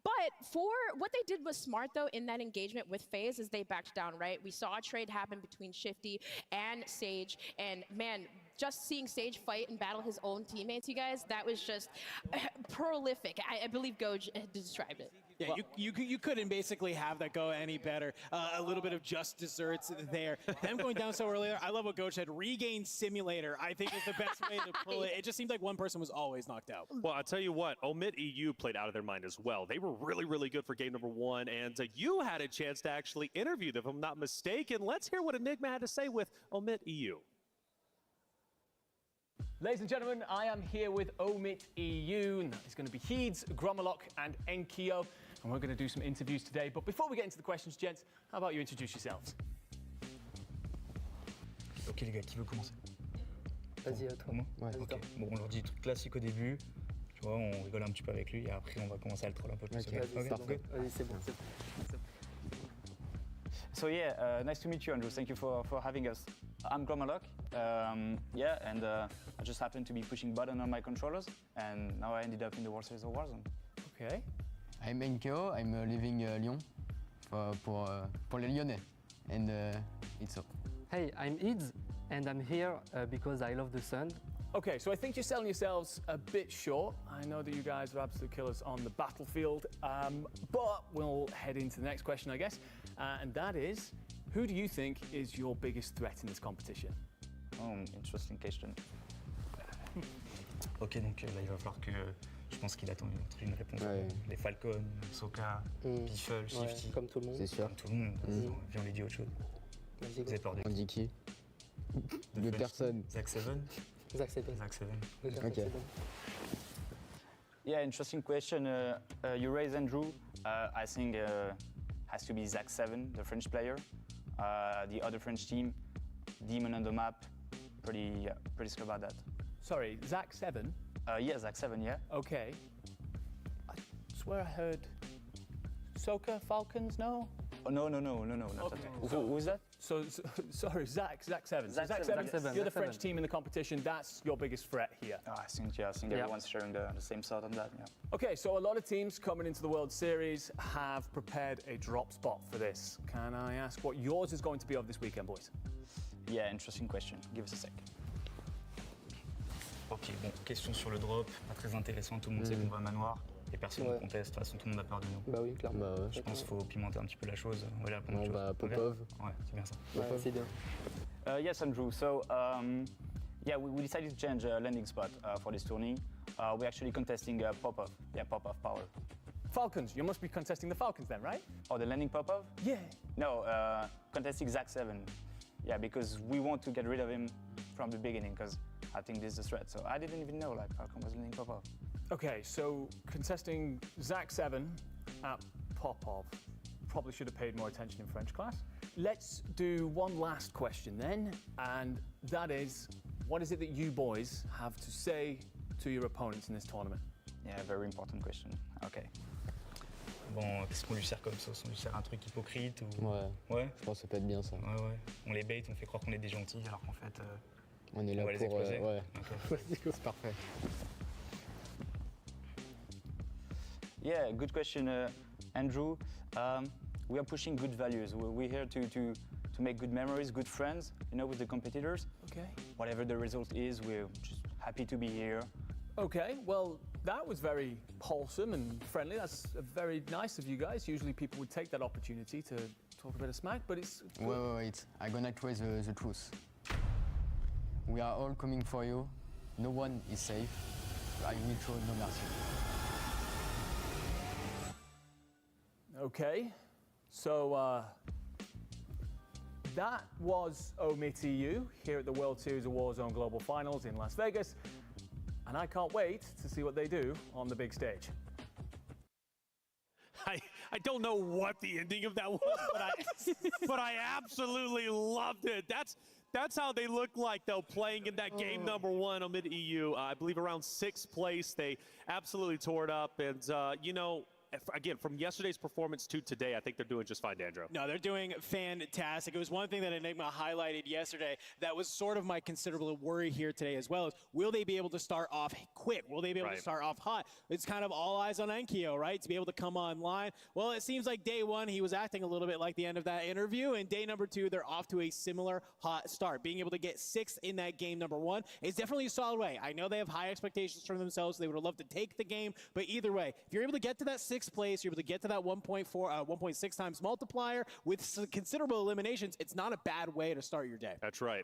But for what they did was smart, though, in that engagement with FaZe, is they backed down, right? We saw a trade happen between Shifty and Sage. And, man, just seeing Sage fight and battle his own teammates, you guys, that was just prolific. I believe Goj described it. Yeah, well, you couldn't basically have that go any better. A little bit of just desserts there. Them going down so earlier, I love what Goj said. Regain simulator, I think, is the best way to pull it. It just seemed like one person was always knocked out. Well, I'll tell you what, Omid EU played out of their mind as well. They were really, really good for game number 1, and you had a chance to actually interview them, if I'm not mistaken. Let's hear what Enigma had to say with Omid EU. Ladies and gentlemen, I am here with Omid EU. It's going to be Heeds, Gromolok, and Enkyo. And we're going to do some interviews today. But before we get into the questions, gents, how about you introduce yourselves? Ok les gars, qui veut commencer? Vas-y, à toi. Ouais, ok. Bon, on leur dit truc classique au début. Tu vois, on rigole un petit peu avec lui et après on va commencer à le troll un peu plus. Okay, vas-y, c'est bon. So yeah, nice to meet you, Andrew. Thank you for having us. I'm Gromolok. Yeah, and I just happened to be pushing button on my controllers, and now I ended up in the World Series of Warzone. Okay. I'm NKO. I'm living Lyon pour les Lyonnais, and it's so. Hey, I'm Ids, and I'm here because I love the sun. Okay, so I think you're selling yourselves a bit short. I know that you guys are absolute killers on the battlefield, but we'll head into the next question, I guess, and that is, who do you think is your biggest threat in this competition? Oh, interesting question. Ok, donc là, il va falloir que. Je pense qu'il attend une réponse. Ouais. Les Falcons, Soka, Piffle, Shifty. Comme tout le monde. C'est sûr. Comme tout le monde. Viens, on lui dit autre chose. Vous avez peur de qui? On dit qui? De personne. Zach Seven. Zach Seven. Zach Seven. Okay. Yeah, interesting question. You raised Andrew. I think has to be Zach Seven, the French player. The other French team, Demon on the map. Pretty sure about that. Sorry, Zach Seven? Yeah, Zach Seven, yeah. Okay. I swear I heard Soka, Falcons, no? Oh, no, not Okay. that. Who's that? So, sorry, Zach Seven. Zach Zach Seven. Seven. You're the French team in the competition. That's your biggest threat here. I think everyone's sharing the same thought on that, yeah. Okay, so a lot of teams coming into the World Series have prepared a drop spot for this. Can I ask what yours is going to be of this weekend, boys? Yeah, interesting question. Give us a sec. Ok, bon, question sur le drop, pas très intéressant, tout le monde sait qu'on va à manoir, et personne ne conteste, de toute façon tout le monde a peur de nous. Bah oui, clairement. Bah ouais. Je pense qu'il faut pimenter un petit peu la chose, voilà, pour On va Popov. Ouais, c'est bien ça. Ouais, c'est bien. Yes, Andrew. So, yeah, we decided to change landing spot for this tourney. We're actually contesting Popov. Yeah, Popov Power. Falcons. You must be contesting the Falcons then, right? Oh, the landing Popov? Yeah. No, contesting Zach Seven. Yeah, because we want to get rid of him from the beginning, because I think this is a threat. So I didn't even know like Falcon was landing Popov. Okay, so contesting Zach Seven at Popov. Probably should have paid more attention in French class. Let's do one last question then, and that is, what is it that you boys have to say to your opponents in this tournament? Yeah, very important question. Okay. Bon, qu'est-ce qu'on lui sert comme sauce? On lui sert un truc hypocrite ou... Ouais. Je pense que ça peut être bien ça. Ouais. On les bait, on fait croire qu'on est des gentils alors qu'en fait... on est là va pour... les exploser. Ouais. Okay. C'est parfait. Yeah, good question, Andrew. We are pushing good values. We're here to make good memories, good friends, with the competitors. Okay. Whatever the result is, we're just happy to be here. Okay, well, that was very wholesome and friendly. That's very nice of you guys. Usually people would take that opportunity to talk a bit of smack, but it's good. Wait. I'm gonna try the truth. We are all coming for you. No one is safe. I will show no mercy. Okay, so that was Omit EU here at the World Series of Warzone Global Finals in Las Vegas. And I can't wait to see what they do on the big stage. I don't know what the ending of that was, but I absolutely loved it. That's how they look like, though, playing in that game number one amid EU. I believe around 6th place. They absolutely tore it up. And, again, from yesterday's performance to today, I think they're doing just fine, Dandro. No, they're doing fantastic. It was one thing that Enigma highlighted yesterday that was sort of my considerable worry here today as well. Is will they be able to start off quick? Will they be able to start off hot? It's kind of all eyes on Enkyo, right? To be able to come online. Well, it seems like day one, he was acting a little bit like the end of that interview. And day number 2, they're off to a similar hot start. Being able to get 6th in that game number 1 is definitely a solid way. I know they have high expectations for themselves. They would have loved to take the game. But either way, if you're able to get to that 6th place, you're able to get to that 1.6 times multiplier with some considerable eliminations, it's not a bad way to start your day. That's right.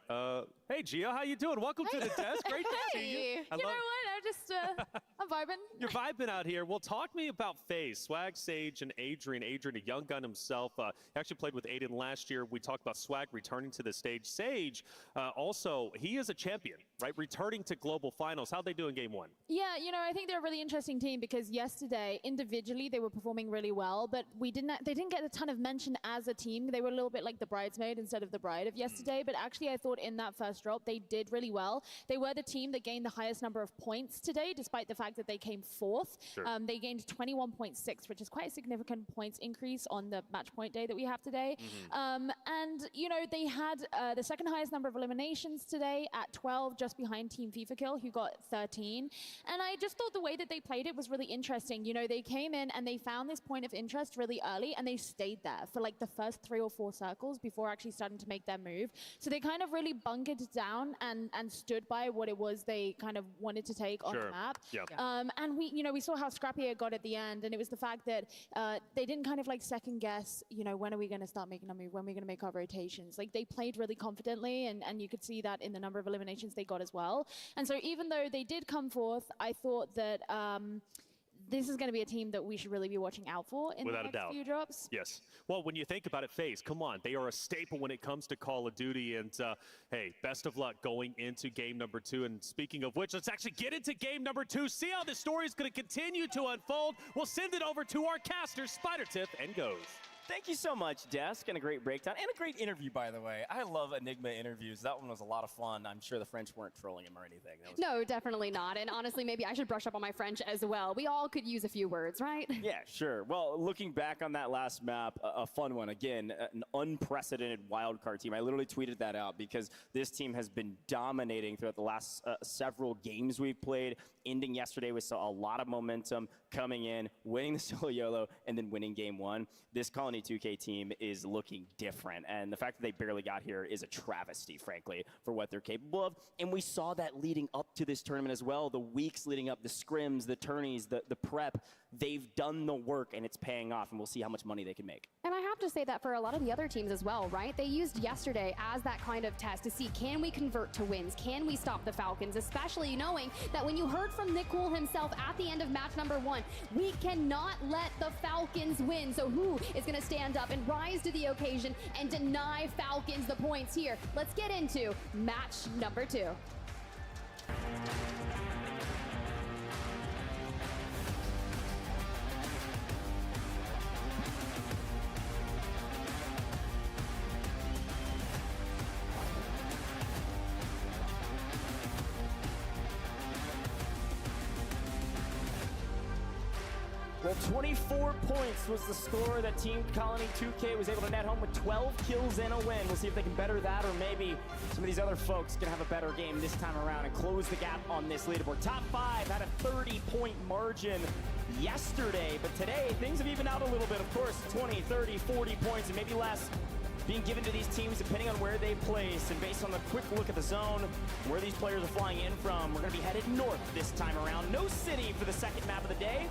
Hey, Gia, how you doing? Welcome to the desk. Great to see you. You know what? I'm just, I'm vibing. You're vibing out here. Well, talk to me about FaZe, Swag, Sage, and Adrian. Adrian, a young gun himself, actually played with Aiden last year. We talked about Swag returning to the stage. Sage, also, he is a champion, right? Returning to global finals. How'd they do in game 1? Yeah, I think they're a really interesting team because yesterday, individually, they were performing really well, but they didn't get a ton of mention as a team. They were a little bit like the bridesmaid instead of the bride of yesterday, but actually I thought in that first drop, they did really well. They were the team that gained the highest number of points today, despite the fact that they came 4th. Sure. They gained 21.6, which is quite a significant points increase on the match point day that we have today. And, they had the second highest number of eliminations today at 12, just behind Team FIFA Kill, who got 13. And I just thought the way that they played it was really interesting. They came in and they found this point of interest really early, and they stayed there for like the first 3 or 4 circles before actually starting to make their move. So they kind of really bunkered down and stood by what it was they kind of wanted to take on the map. And we saw how scrappy it got at the end, and it was the fact that they didn't kind of like second guess, when are we going to start making a move, when are we going to make our rotations. Like they played really confidently, and you could see that in the number of eliminations they got as well. And so even though they did come forth, I thought that this is going to be a team that we should really be watching out for in the next few drops. Yes. Well, when you think about it, FaZe, come on. They are a staple when it comes to Call of Duty. And, hey, best of luck going into game number 2. And speaking of which, let's actually get into game number 2. See how the story is going to continue to unfold. We'll send it over to our caster, Spider-Tip, and goes. Thank you so much, Desk, and a great breakdown, and a great interview, by the way. I love Enigma interviews. That one was a lot of fun. I'm sure the French weren't trolling him or anything. No, definitely not. And honestly, maybe I should brush up on my French as well. We all could use a few words, right? Yeah, sure. Well, looking back on that last map, a fun one. Again, an unprecedented wildcard team. I literally tweeted that out because this team has been dominating throughout the last several games we've played. Ending yesterday, we saw a lot of momentum coming in, winning the solo YOLO, and then winning game 1. This Colony 2K team is looking different, and the fact that they barely got here is a travesty, frankly, for what they're capable of. And we saw that leading up to this tournament as well. The weeks leading up, the scrims, the tourneys, the prep, they've done the work, and it's paying off, and we'll see how much money they can make. And I have to say that for a lot of the other teams as well, right? They used yesterday as that kind of test to see, can we convert to wins? Can we stop the Falcons? Especially knowing that when you heard from Nick Cool himself at the end of match number 1, we cannot let the Falcons win. So who is going to stand up and rise to the occasion and deny Falcons the points here? Let's get into match number 2. Well, 24 points was the score that Team Colony 2K was able to net home with 12 kills and a win. We'll see if they can better that, or maybe some of these other folks can have a better game this time around and close the gap on this leaderboard. Top 5 had a 30-point margin yesterday, but today things have evened out a little bit. Of course, 20, 30, 40 points, and maybe less being given to these teams depending on where they place. And based on the quick look at the zone, where these players are flying in from, we're going to be headed north this time around. No city for the second map of the day.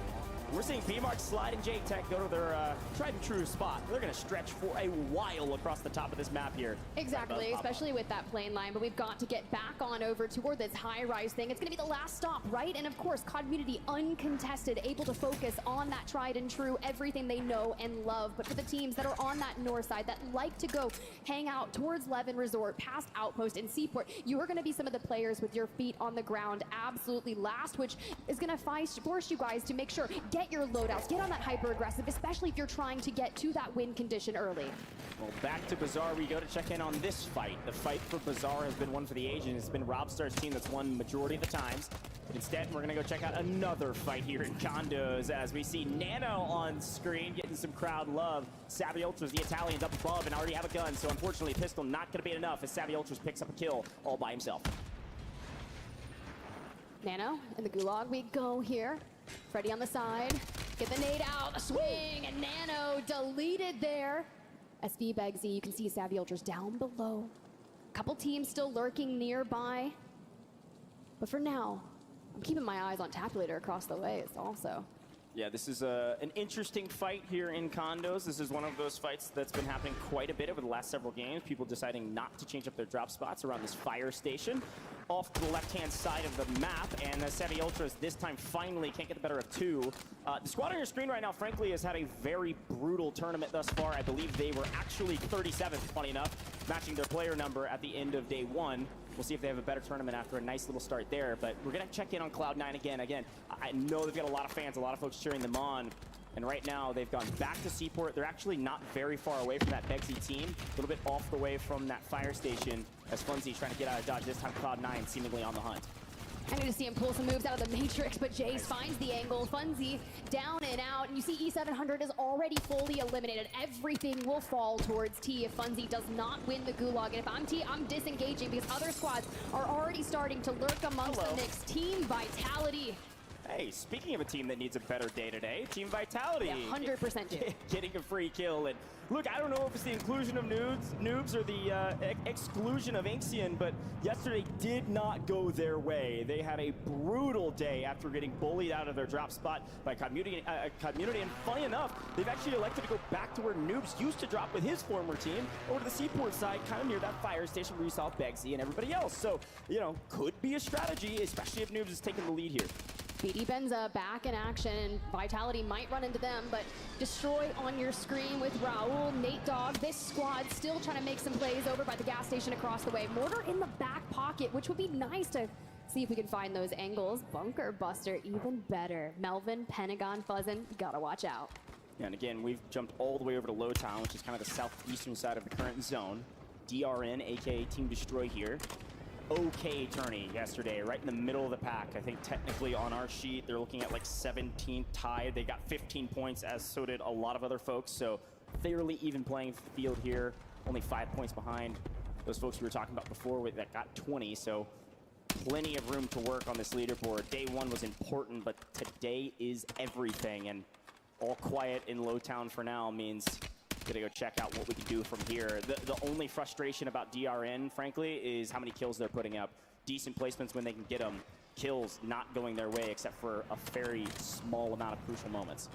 We're seeing BMark, Slide, and J-Tech go to their tried and true spot. They're going to stretch for a while across the top of this map here. Exactly, especially with that plane line. But we've got to get back on over toward this high-rise thing. It's going to be the last stop, right? And of course, Community uncontested, able to focus on that tried and true, everything they know and love. But for the teams that are on that north side, that like to go hang out towards Levin Resort, past Outpost and Seaport, you are going to be some of the players with your feet on the ground absolutely last, which is going to force you guys to make sure, get your loadouts, get on that hyper-aggressive, especially if you're trying to get to that win condition early. Well, back to Bazaar we go to check in on this fight. The fight for Bazaar has been one for the ages. It's been Robstar's team that's won majority of the times. Instead, we're going to go check out another fight here in Condos as we see Nano on screen getting some crowd love. Savvy Ultras, the Italians, up above and already have a gun, so unfortunately pistol not going to be enough as Savvy Ultras picks up a kill all by himself. Nano in the gulag we go here. Freddy on the side, get the nade out, a swing, and Nano deleted there. SV Begsy, you can see Savvy Ultras down below. Couple teams still lurking nearby. But for now, I'm keeping my eyes on Tapulator across the way also. Yeah, this is an interesting fight here in Condos. This is one of those fights that's been happening quite a bit over the last several games. People deciding not to change up their drop spots around this fire station. Off to the left-hand side of the map, and the Savvy Ultras this time finally can't get the better of 2. The squad on your screen right now, frankly, has had a very brutal tournament thus far. I believe they were actually 37th, funny enough, matching their player number at the end of day 1. We'll see if they have a better tournament after a nice little start there, but we're going to check in on Cloud9 again. I know they've got a lot of fans, a lot of folks cheering them on, and right now they've gone back to Seaport. They're actually not very far away from that Begsy team, a little bit off the way from that fire station as Funzy trying to get out of dodge. This time Cloud9 seemingly on the hunt. I need to see him pull some moves out of the Matrix, but Jace finds the angle. Funzy down and out, and you see E700 is already fully eliminated. Everything will fall towards T if Funzy does not win the Gulag. And if I'm T, I'm disengaging because other squads are already starting to lurk amongst the mix. Team Vitality. Hey, speaking of a team that needs a better day today, Team Vitality. Yeah, 100% do. Getting a free kill. And look, I don't know if it's the inclusion of noobs or the exclusion of Inxion, but yesterday did not go their way. They had a brutal day after getting bullied out of their drop spot by Community. And funny enough, they've actually elected to go back to where Noobs used to drop with his former team, over to the Seaport side, kind of near that fire station where you saw Begsy and everybody else. So, you know, could be a strategy, especially if Noobs is taking the lead here. BD Benza back in action. Vitality might run into them, but Destroy on your screen with Raul, Nate Dogg. This squad still trying to make some plays over by the gas station across the way. Mortar in the back pocket, which would be nice to see if we can find those angles. Bunker Buster, even better. Melvin, Pentagon, Fuzzin, gotta watch out. Yeah, and again, we've jumped all the way over to Lowtown, which is kind of the southeastern side of the current zone. DRN, aka Team Destroy here. Okay tourney yesterday, right in the middle of the pack. I think technically on our sheet, they're looking at like 17th tied. They got 15 points, as so did a lot of other folks. So fairly even playing field here. Only 5 points behind those folks we were talking about before that got 20. So plenty of room to work on this leaderboard. Day one was important, but today is everything. And all quiet in Lowtown for now means gonna go check out what we can do from here. The only frustration about DRN, frankly, is how many kills they're putting up. Decent placements when they can get them. Kills not going their way except for a very small amount of crucial moments.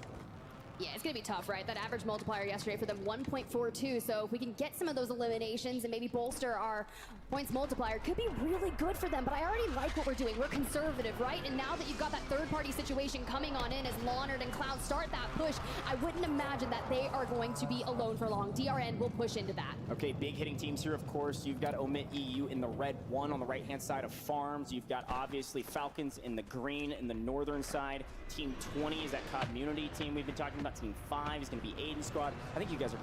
Yeah, it's going to be tough, right? That average multiplier yesterday for them, 1.42. So if we can get some of those eliminations and maybe bolster our points multiplier, could be really good for them. But I already like what we're doing. We're conservative, right? And now that you've got that third-party situation coming on in as Launard and Cloud start that push, I wouldn't imagine that they are going to be alone for long. DRN will push into that. Okay, big hitting teams here, of course. You've got Omit EU in the red one on the right-hand side of Farms. You've got, obviously, Falcons in the green in the northern side. Team 20 is that Community team we've been talking about. Team 5 is going to be Aiden Squad. I think you guys are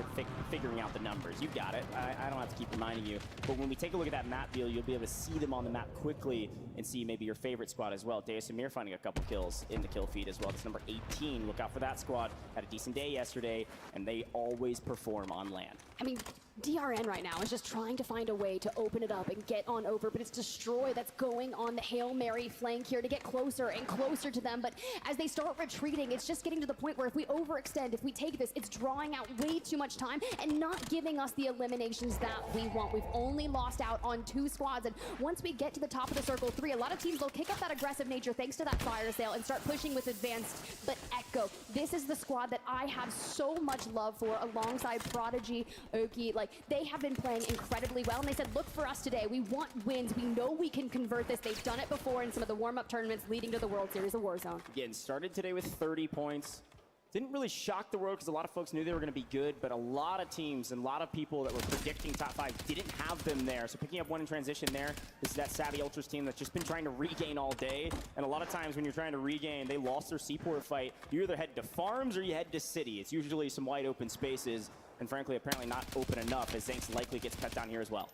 figuring out the numbers. You got it. I don't have to keep reminding you. But when we take a look at that map deal, you'll be able to see them on the map quickly and see maybe your favorite squad as well. Deus Amir finding a couple kills in the kill feed as well. That's number 18. Look out for that squad. Had a decent day yesterday, and they always perform on land. I mean, DRN right now is just trying to find a way to open it up and get on over, but it's Destroy that's going on the Hail Mary flank here to get closer and closer to them. But as they start retreating, it's just getting to the point where if we overextend, if we take this, it's drawing out way too much time and not giving us the eliminations that we want. We've only lost out on 2 squads, and once we get to the top of the circle 3, a lot of teams will kick up that aggressive nature thanks to that fire sale and start pushing with advanced. But Echo, this is the squad that I have so much love for alongside Prodigy, Oki. Like, they have been playing incredibly well, and they said, look for us today. We want wins. We know we can convert this. They've done it before in some of the warm-up tournaments leading to the World Series of Warzone. Again, started today with 30 points. Didn't really shock the world because a lot of folks knew they were going to be good, but a lot of teams and a lot of people that were predicting top 5 didn't have them there. So picking up one in transition there, this is that Savvy Ultras team that's just been trying to regain all day. And a lot of times when you're trying to regain, they lost their Seaport fight. You either head to farms or you head to city. It's usually some wide open spaces, and frankly, apparently not open enough, as Zanks likely gets cut down here as well.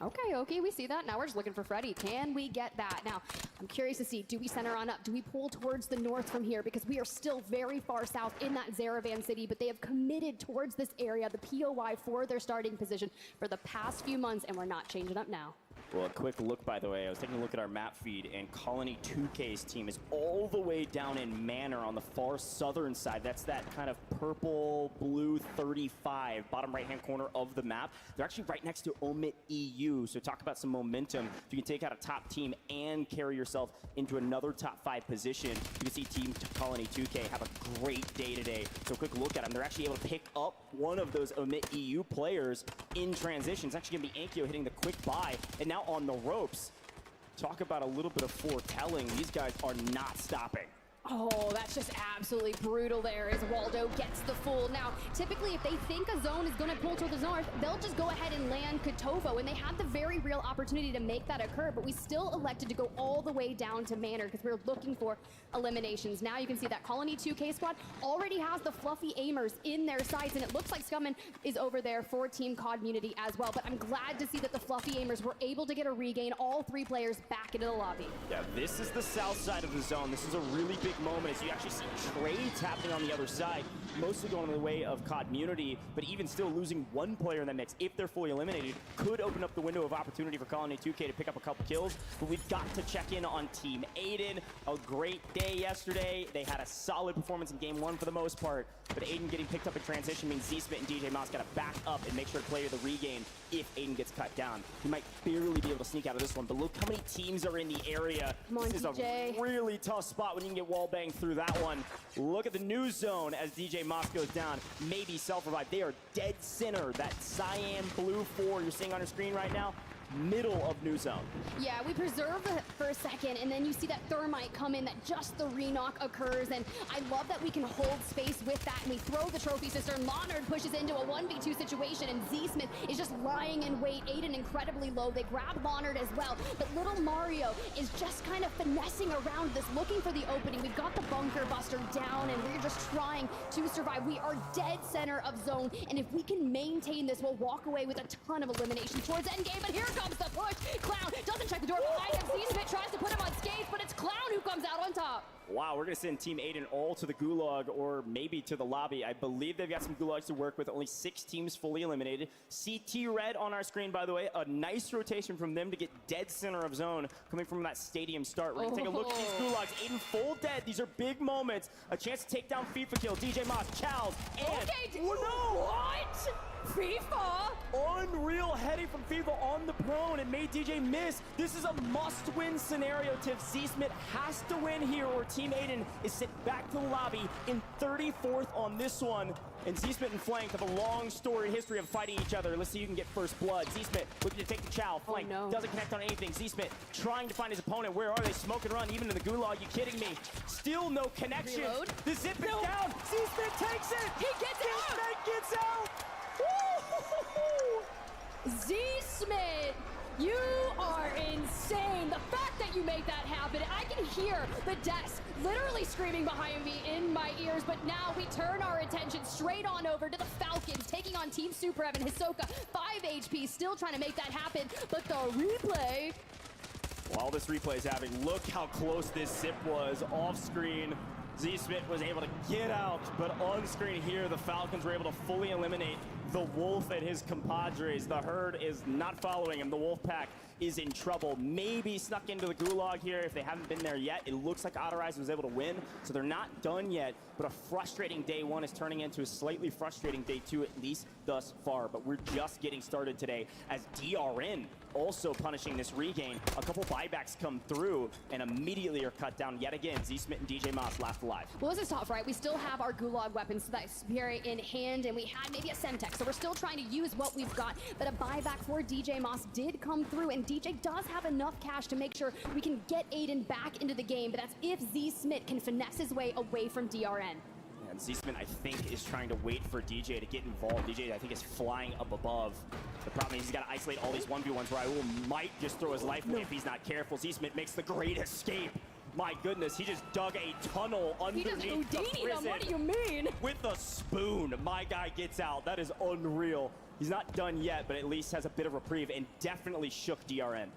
Okay, we see that. Now we're just looking for Freddy. Can we get that? Now, I'm curious to see, do we center on up? Do we pull towards the north from here? Because we are still very far south in that Zaravan city, but they have committed towards this area, the POI, for their starting position for the past few months, and we're not changing up now. Well, a quick look, by the way. I was taking a look at our map feed, and Colony 2K's team is all the way down in Manor on the far southern side. That's that kind of purple, blue 35, bottom right-hand corner of the map. They're actually right next to Omit EU, so talk about some momentum. If you can take out a top team and carry yourself into another top 5 position, you can see Team Colony 2K have a great day today. So a quick look at them. They're actually able to pick up one of those Omit EU players in transition. It's actually going to be Ankyo hitting the quick buy, and now on the ropes. Talk about a little bit of foretelling. These guys are not stopping. Oh, that's just absolutely brutal there as Waldo gets the full. Now, typically, if they think a zone is going to pull to the north, they'll just go ahead and land Kotovo, and they had the very real opportunity to make that occur, but we still elected to go all the way down to Manor because we were looking for eliminations. Now you can see that Colony 2K squad already has the fluffy aimers in their sights, and it looks like Scummin is over there for Team Community as well, but I'm glad to see that the fluffy aimers were able to get a regain, all 3 players back into the lobby. Yeah, this is the south side of the zone. This is a really big big moment as you actually see trades happening on the other side, mostly going the way of Community, but even still losing one player in that mix, if they're fully eliminated, could open up the window of opportunity for Colony 2K to pick up a couple kills. But we've got to check in on Team Aiden. A great day yesterday. They had a solid performance in game 1 for the most part, but Aiden getting picked up in transition means ZSmit and DJ Moss got to back up and make sure to play the regain if Aiden gets cut down. He might barely be able to sneak out of this one, but look how many teams are in the area. Come on, this is DJ. a really tough spot when you can get wall banged through that one. Look at the new zone as DJ Moss goes down. Maybe self-revive. They are dead center. That cyan blue 4 you're seeing on your screen right now, middle of new zone. Yeah, we preserve it for a second, and then you see that thermite come in, that just the re-knock occurs, and I love that we can hold space with that, and we throw the trophy sister, and Leonard pushes into a 1v2 situation, and ZSmith is just lying in wait. Aiden incredibly low. They grab Leonard as well, but little Mario is just kind of finessing around this, looking for the opening. We've got the bunker buster down, and we're just trying to survive. We are dead center of zone, and if we can maintain this, we'll walk away with a ton of elimination towards endgame, but here comes the push. Clown doesn't check the door behind him. ZSmith tries to put him on skates, but it's Clown who comes out on top. Wow, we're going to send Team Aiden all to the Gulag or maybe to the lobby. I believe they've got some Gulags to work with. Only 6 teams fully eliminated. CT Red on our screen, by the way. A nice rotation from them to get dead center of zone coming from that stadium start. We're going to take a look at these Gulags. Aiden full dead. These are big moments. A chance to take down FIFA kill. DJ Moss, Chows, and... Okay, what? FIFA? Unreal heading from FIFA on the prone. It made DJ miss. This is a must-win scenario. Tiff ZSmith has to win here, or Team Aiden is sent back to the lobby in 34th on this one. And ZSmith and Flank have a long story history of fighting each other. Let's see who can get first blood. ZSmith looking to take the Chow. Flank doesn't connect on anything. ZSmith trying to find his opponent. Where are they? Smoke and run, even in the Gulag. You kidding me? Still no connection. Reload. The zip is down. ZSmith takes it. He gets out. ZSmith gets out. ZSmith, you are insane. The fact that you make that happen, I can hear the desk literally screaming behind me in my ears, but now we turn our attention straight on over to the Falcons, taking on Team Suprev and Hisoka. 5 HP, still trying to make that happen, but the replay... While this replay is happening, look how close this zip was off screen. ZSmith was able to get out, but on screen here, the Falcons were able to fully eliminate the Wolf and his compadres. The herd is not following him. The Wolf pack is in trouble. Maybe snuck into the Gulag here if they haven't been there yet. It looks like Autorize was able to win, so they're not done yet, but a frustrating day 1 is turning into a slightly frustrating day 2, at least thus far. But we're just getting started today as DRN also punishing this regain. A couple buybacks come through and immediately are cut down yet again. ZSmith and DJ Moss last alive. Well, this is tough, right? We still have our Gulag weapons, so that Spirit in hand, and we had maybe a Semtex, so we're still trying to use what we've got. But a buyback for DJ Moss did come through, and DJ does have enough cash to make sure we can get Aiden back into the game, but that's if ZSmith can finesse his way away from DRN. And ZSmith, I think, is trying to wait for DJ to get involved. DJ, I think, is flying up above. The problem is he's got to isolate all these 1v1s where I might just throw his life away if he's not careful. ZSmith makes the great escape. My goodness, he just dug a tunnel underneath the prison. What do you mean? With a spoon. My guy gets out. That is unreal. He's not done yet, but at least has a bit of reprieve and definitely shook DRN.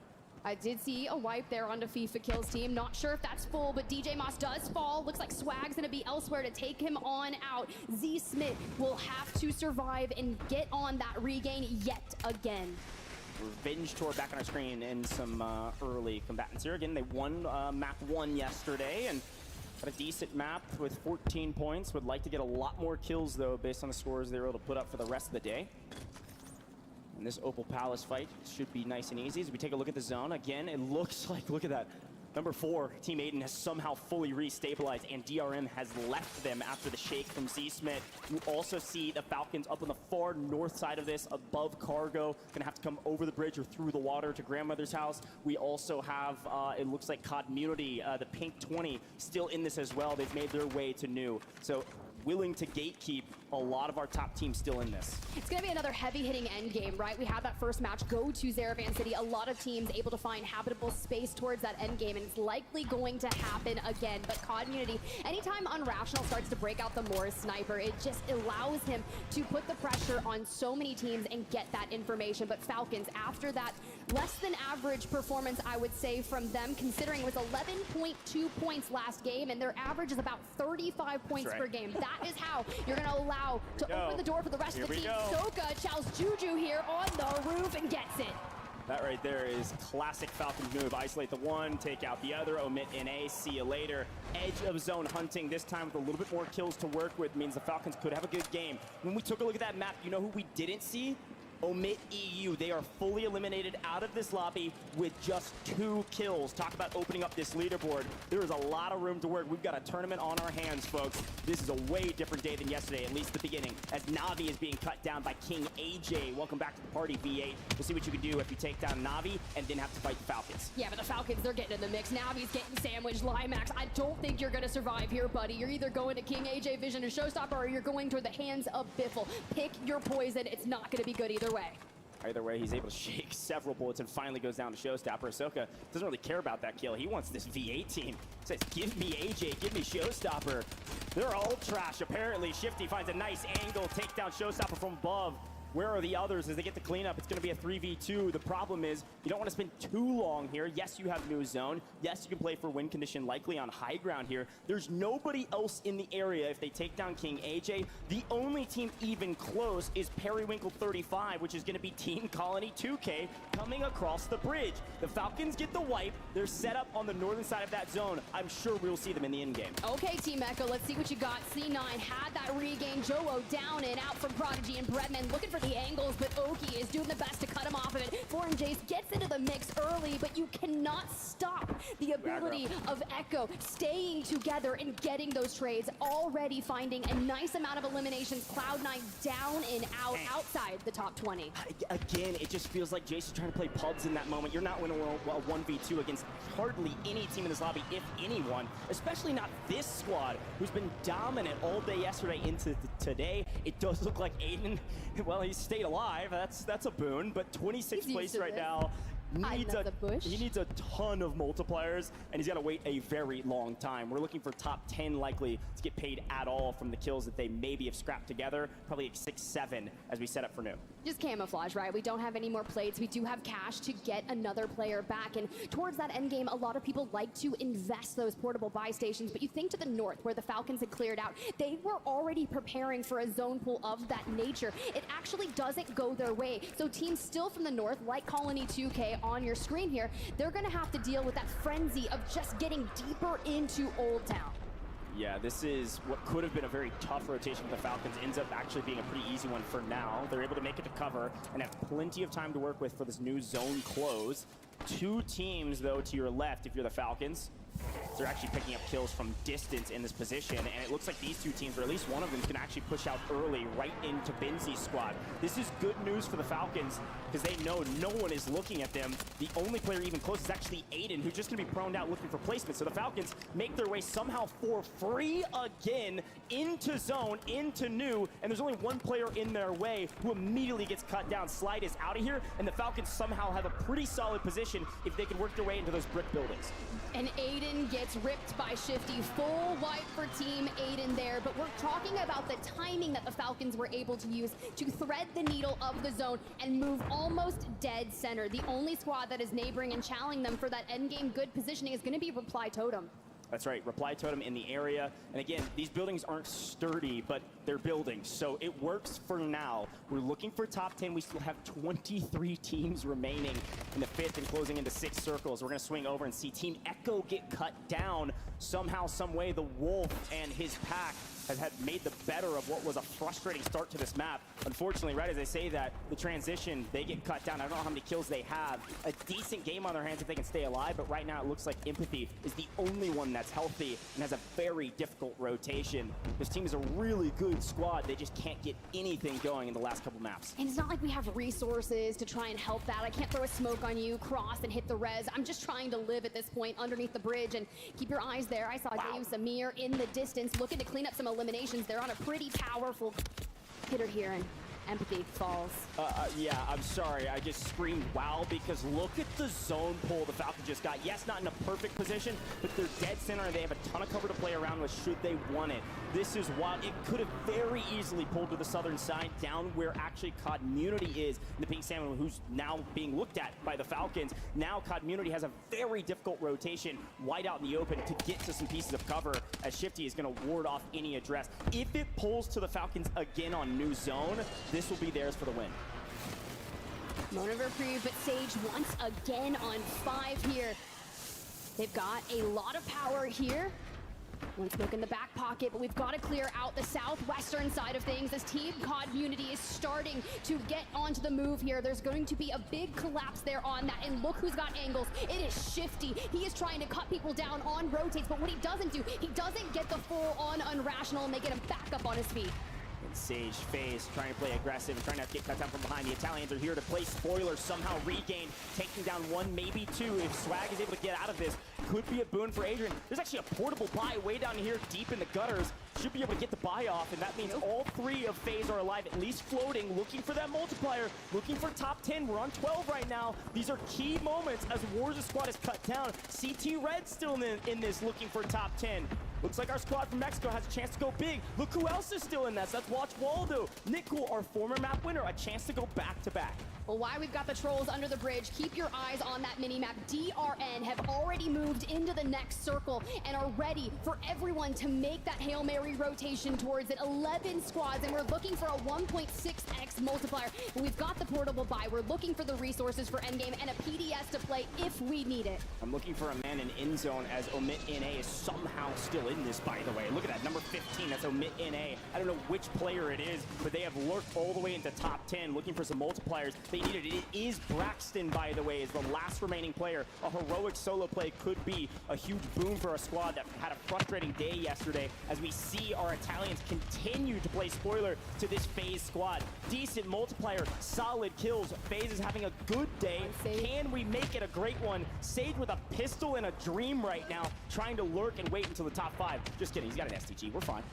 I did see a wipe there onto FIFA Kills team. Not sure if that's full, but DJ Moss does fall. Looks like Swag's gonna be elsewhere to take him on out. ZSmith will have to survive and get on that regain yet again. Revenge Tour back on our screen in some early combatants here. Again, they won map 1 yesterday and got a decent map with 14 points. Would like to get a lot more kills though based on the scores they were able to put up for the rest of the day. And this Opal Palace fight should be nice and easy. As we take a look at the zone, again, it looks like, look at that. Number 4, Team Aiden has somehow fully restabilized, and DRM has left them after the shake from ZSmith. You also see the Falcons up on the far north side of this, above Cargo. Gonna have to come over the bridge or through the water to Grandmother's house. We also have, it looks like Community, the Pink 20, still in this as well. They've made their way to New. So willing to gatekeep a lot of our top teams still in this. It's going to be another heavy-hitting end game, right? We had that first match go to Zaravan City. A lot of teams able to find habitable space towards that end game, and it's likely going to happen again. But COD Unity, anytime Unrational starts to break out the Morris Sniper, it just allows him to put the pressure on so many teams and get that information. But Falcons, after that less than average performance, I would say, from them, considering it was 11.2 points last game, and their average is about 35 points per game. That is how you're going to allow to open the door for the rest of the team. Soka chows Juju here on the roof and gets it. That right there is classic Falcons move. Isolate the one, take out the other, omit NA, see you later. Edge of zone hunting, this time with a little bit more kills to work with, means the Falcons could have a good game. When we took a look at that map, you know who we didn't see? Omit EU. They are fully eliminated out of this lobby with just 2 kills. Talk about opening up this leaderboard. There is a lot of room to work. We've got a tournament on our hands, folks. This is a way different day than yesterday, at least the beginning, as Na'Vi is being cut down by King AJ. Welcome back to the party, V8. We'll see what you can do if you take down Na'Vi and then have to fight the Falcons. Yeah, but the Falcons, they're getting in the mix. Navi's getting sandwiched. Limax, I don't think you're going to survive here, buddy. You're either going to King AJ Vision and Showstopper, or you're going toward the hands of Biffle. Pick your poison. It's not going to be good either way. Either way, he's able to shake several bullets and finally goes down to Showstopper. Ahsoka doesn't really care about that kill. He wants this V8 team. He says, give me AJ, give me Showstopper. They're all trash, apparently. Shifty finds a nice angle, take down Showstopper from above. Where are the others as they get the cleanup? It's going to be a 3v2. The problem is you don't want to spend too long here. Yes, you have new zone. Yes, you can play for win condition, likely on high ground here. There's nobody else in the area if they take down King AJ. The only team even close is Periwinkle 35, which is going to be Team Colony 2K coming across the bridge. The Falcons get the wipe. They're set up on the northern side of that zone. I'm sure we'll see them in the end game. Okay, Team Echo, let's see what you got. C9 had that regain. Joe down and out from Prodigy and Bredman looking for the angles, but Oki is doing the best to cut him off of it. Foreign Jace gets into the mix early, but you cannot stop the ability of Echo staying together and getting those trades. Already finding a nice amount of eliminations. Cloud9 down and out, outside the top 20. Again, it just feels like Jace is trying to play pubs in that moment. You're not winning a 1v2 against hardly any team in this lobby, if anyone, especially not this squad, who's been dominant all day yesterday into today. It does look like Aiden, well, he stayed alive. That's a boon, but 26th place right now. He needs a ton of multipliers, and he's got to wait a very long time. We're looking for top 10 likely to get paid at all from the kills that they maybe have scrapped together. Probably 6-7 as we set up for new. Just camouflage, right? We don't have any more plates. We do have cash to get another player back. And towards that end game, a lot of people like to invest those portable buy stations. But you think to the north, where the Falcons had cleared out, they were already preparing for a zone pool of that nature. It actually doesn't go their way. So teams still from the north, like Colony 2K on your screen here, they're going to have to deal with that frenzy of just getting deeper into Old Town. Yeah, this is what could have been a very tough rotation for the Falcons. Ends up actually being a pretty easy one for now. They're able to make it to cover and have plenty of time to work with for this new zone close. 2 teams, though, to your left, if you're the Falcons. They're actually picking up kills from distance in this position, and it looks like these 2 teams, or at least one of them, can actually push out early right into Benzi's squad. This is good news for the Falcons because they know no one is looking at them. The only player even close is actually Aiden, who's just going to be proned out looking for placement. So the Falcons make their way somehow for free again into zone, into new, and there's only one player in their way who immediately gets cut down. Slide is out of here, and the Falcons somehow have a pretty solid position if they can work their way into those brick buildings. And Aiden gets ripped by Shifty. Full wipe for Team Aiden there, but we're talking about the timing that the Falcons were able to use to thread the needle of the zone and move almost dead center. The only squad that is neighboring and challenging them for that endgame good positioning is going to be Reply Totem. That's right, Reply Totem in the area. And again, these buildings aren't sturdy, but they're buildings, so it works for now. We're looking for top 10. We still have 23 teams remaining in the 5th and closing into 6 circles. We're gonna swing over and see Team Echo get cut down. Somehow, some way, the Wolf and his pack has made the better of what was a frustrating start to this map. Unfortunately, right as I say that, the transition, they get cut down. I don't know how many kills they have. A decent game on their hands if they can stay alive, but right now it looks like Empathy is the only one that's healthy and has a very difficult rotation. This team is a really good squad. They just can't get anything going in the last couple maps. And it's not like we have resources to try and help that. I can't throw a smoke on you, cross, and hit the res. I'm just trying to live at this point underneath the bridge and keep your eyes there. I saw Deus Amir in the distance looking to clean up some eliminations. They're on a pretty powerful hitter here, and Empathy falls. Yeah, I'm sorry. I just screamed wow because look at the zone pull the Falcons just got. Yes, not in a perfect position, but they're dead center and they have a ton of cover to play around with should they want it. This is wild. It could have very easily pulled to the southern side down where actually Community is. And the Pink Salmon, who's now being looked at by the Falcons. Now Community has a very difficult rotation wide out in the open to get to some pieces of cover as Shifty is going to ward off any address. If it pulls to the Falcons again on new zone, this will be theirs for the win. Moment of reprieve, but Sage once again on 5 here. They've got a lot of power here. One smoke in the back pocket, but we've got to clear out the southwestern side of things as Team Community is starting to get onto the move here. There's going to be a big collapse there on that, and look who's got angles. It is Shifty. He is trying to cut people down on rotates, but what he doesn't do, he doesn't get the full-on Unrational, and they get him back up on his feet. And Sage FaZe trying to play aggressive and trying to get cut down from behind. The Italians are here to play spoilers, somehow regain, taking down 1, maybe 2. If Swag is able to get out of this, could be a boon for Adrian. There's actually a portable buy way down here deep in the gutters. Should be able to get the buy off, and that means all 3 of FaZe are alive, at least floating, looking for that multiplier, looking for top 10. We're on 12 right now. These are key moments as Warza squad is cut down. CT Red still in this, looking for top 10. Looks like our squad from Mexico has a chance to go big. Look who else is still in that. So that's Watch Waldo. Nickel, our former map winner, a chance to go back to back. Well, why we've got the trolls under the bridge, keep your eyes on that mini-map. DRN have already moved into the next circle and are ready for everyone to make that Hail Mary rotation towards it. 11 squads, and we're looking for a 1.6x multiplier. But we've got the portable buy. We're looking for the resources for endgame and a PDS to play if we need it. I'm looking for a man in end zone as Omit NA is somehow still in this, by the way. Look at that, number 15, that's Omit NA. I don't know which player it is, but they have lurked all the way into top 10, looking for some multipliers. They needed it. It is Braxton, by the way, is the last remaining player. A heroic solo play could be a huge boon for a squad that had a frustrating day yesterday as we see our Italians continue to play spoiler to this FaZe squad. Decent multiplier, solid kills. FaZe is having a good day. Can we make it a great one? Sage with a pistol and a dream right now, trying to lurk and wait until the top 5. Just kidding, he's got an STG, we're fine.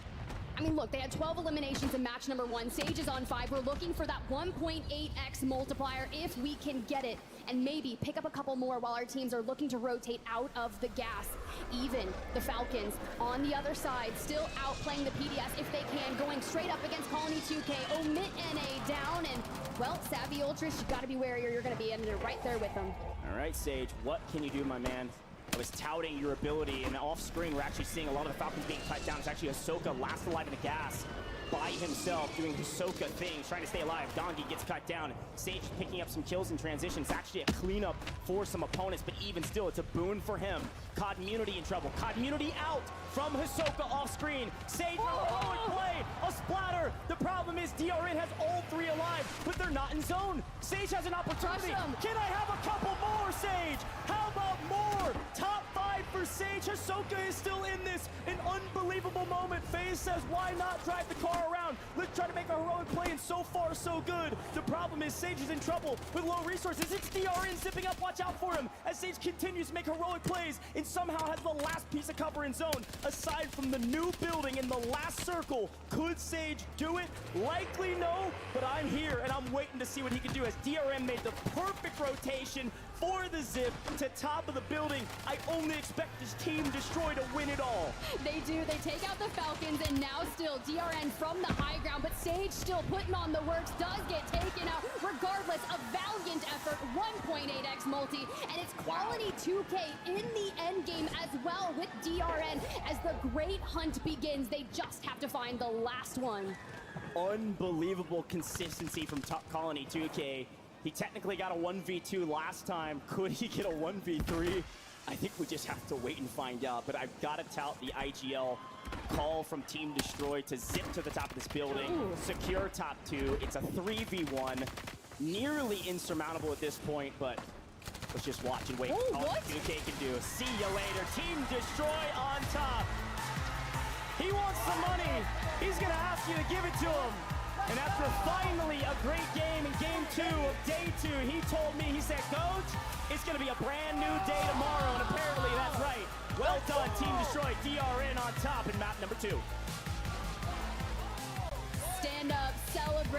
I mean, look, they had 12 eliminations in match number 1. Sage is on 5. We're looking for that 1.8x multiplier if we can get it, and maybe pick up a couple more while our teams are looking to rotate out of the gas. Even the Falcons on the other side, still outplaying the PDS if they can, going straight up against Colony 2K. Omit NA down, and, well, Savvy Ultras, you gotta be wary or you're gonna be ending right there with them. All right, Sage, what can you do, my man? I was touting your ability, and off screen, we're actually seeing a lot of the Falcons being cut down. It's actually Ahsoka last alive in the gas by himself, doing Ahsoka things, trying to stay alive. Dongi gets cut down. Sage picking up some kills in transition. It's actually a cleanup for some opponents, but even still, it's a boon for him. Community in trouble. Community out from Ahsoka off screen. Sage with a heroic play, a splatter. The problem is DRN has all 3 alive, but they're not in zone. Sage has an opportunity. Can I have a couple more, Sage? How about more? Top 5 for Sage. Ahsoka is still in this. An unbelievable moment. FaZe says, why not drive the car around? Let's try to make a heroic play, and so far, so good. The problem is Sage is in trouble with low resources. It's DRN zipping up. Watch out for him as Sage continues to make heroic plays and somehow has the last piece of cover in zone. Aside from the new building in the last circle, could Sage do it? Likely no, but I'm here and I'm waiting to see what he can do as DRN made the perfect rotation for the zip to top of the building. I only expect this Team Destroy to win it all. They do. They take out the Falcons, and now still DRN from the high ground, but Sage still putting on the works, does get taken out. Regardless, a valiant effort, 1.8x multi, and it's Quality 2K in the end game as well with DRN as the great hunt begins. They just have to find the last one. Unbelievable consistency from Top Colony 2K. He technically got a 1v2 last time. Could he get a 1v3? I think we just have to wait and find out, but I've got to tout the IGL call from Team Destroy to zip to the top of this building, secure top 2. It's a 3v1, nearly insurmountable at this point, but let's just watch and wait what 2K can do. See you later. Team Destroy on top. He wants some money. He's gonna ask you to give it to him. And after finally a great game in game 2 of day 2, he told me, he said, Coach, it's going to be a brand new day tomorrow. And apparently that's right. Well done, Team Destroy. DRN on top in map number 2.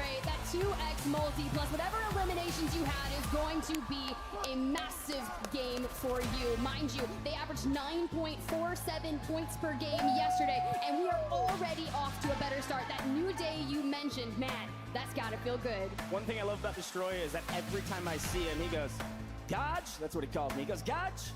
great. That 2x multi plus whatever eliminations you had is going to be a massive game for you. Mind you, they averaged 9.47 points per game yesterday, and we are already off to a better start. That new day you mentioned, man, that's gotta feel good. One thing I love about Destroy is that every time I see him, he goes, Gaj? That's what he calls me. He goes, Gaj?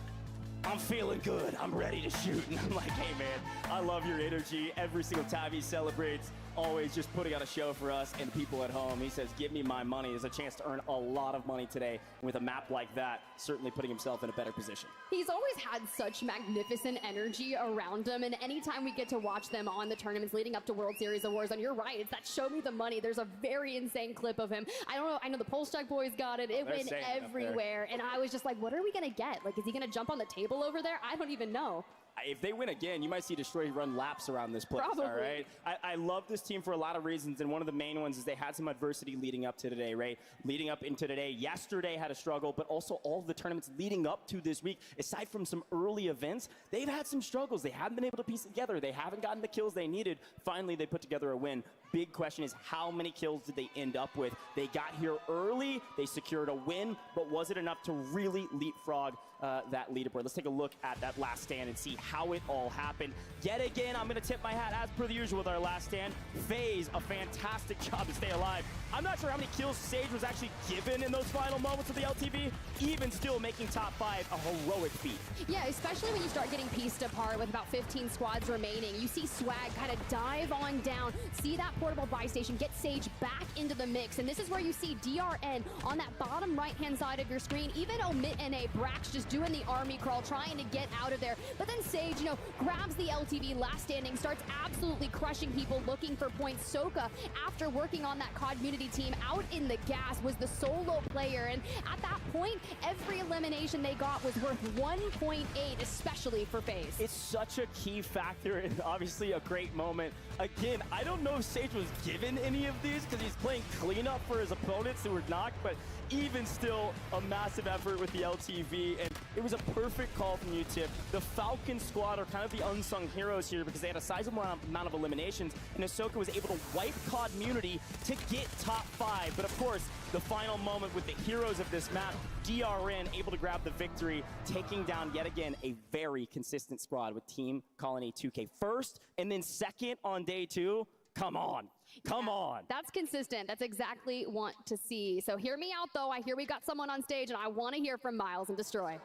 I'm feeling good. I'm ready to shoot. And I'm like, hey, man, I love your energy. Every single time he celebrates, always just putting on a show for us and people at home. He says, give me my money. There's a chance to earn a lot of money today. With a map like that, certainly putting himself in a better position. He's always had such magnificent energy around him, and anytime we get to watch them on the tournaments leading up to World Series of Warzone, you're right, it's that show me the money. There's a very insane clip of him. I don't know, I know the Polstruck boys got it. It went everywhere, and I was just like, what are we gonna get? Like, is he gonna jump on the table over there? I don't even know. If they win again, you might see Destroy run laps around this place. Probably. All right. I love this team for a lot of reasons, and one of the main ones is they had some adversity leading up to today, right? Leading up into today. Yesterday had a struggle, but also all of the tournaments leading up to this week, aside from some early events, they've had some struggles. They haven't been able to piece it together. They haven't gotten the kills they needed. Finally, they put together a win. Big question is, how many kills did they end up with? They got here early, they secured a win, but was it enough to really leapfrog that leaderboard? Let's take a look at that last stand and see how it all happened. Yet again, I'm going to tip my hat, as per the usual, with our last stand. FaZe, a fantastic job to stay alive. I'm not sure how many kills Sage was actually given in those final moments of the LTV. Even still, making top 5 a heroic feat. Yeah, especially when you start getting pieced apart with about 15 squads remaining. You see Swag kind of dive on down, see that portable buy station, get Sage back into the mix, and this is where you see DRN on that bottom right-hand side of your screen. Even Omit and a Brax just doing the army crawl, trying to get out of there. But then Sage, you know, grabs the LTV last standing, starts absolutely crushing people looking for points. Soka, after working on that COD Unity team out in the gas, was the solo player, and at that point, every elimination they got was worth 1.8, especially for FaZe. It's such a key factor and obviously a great moment. Again, I don't know if Sage was given any of these because he's playing cleanup for his opponents who were knocked, but even still, a massive effort with the LTV, and it was a perfect call from you, Tip. The Falcon squad are kind of the unsung heroes here because they had a sizable amount of eliminations, and Ahsoka was able to wipe COD Unity to get top 5. But of course, the final moment with the heroes of this map, DRN able to grab the victory, taking down yet again a very consistent squad with Team Colony 2K first, and then second on day 2. Come on. Come on. That's consistent. That's exactly what to see. So hear me out, though. I hear we got someone on stage, and I want to hear from Miles and Destroy.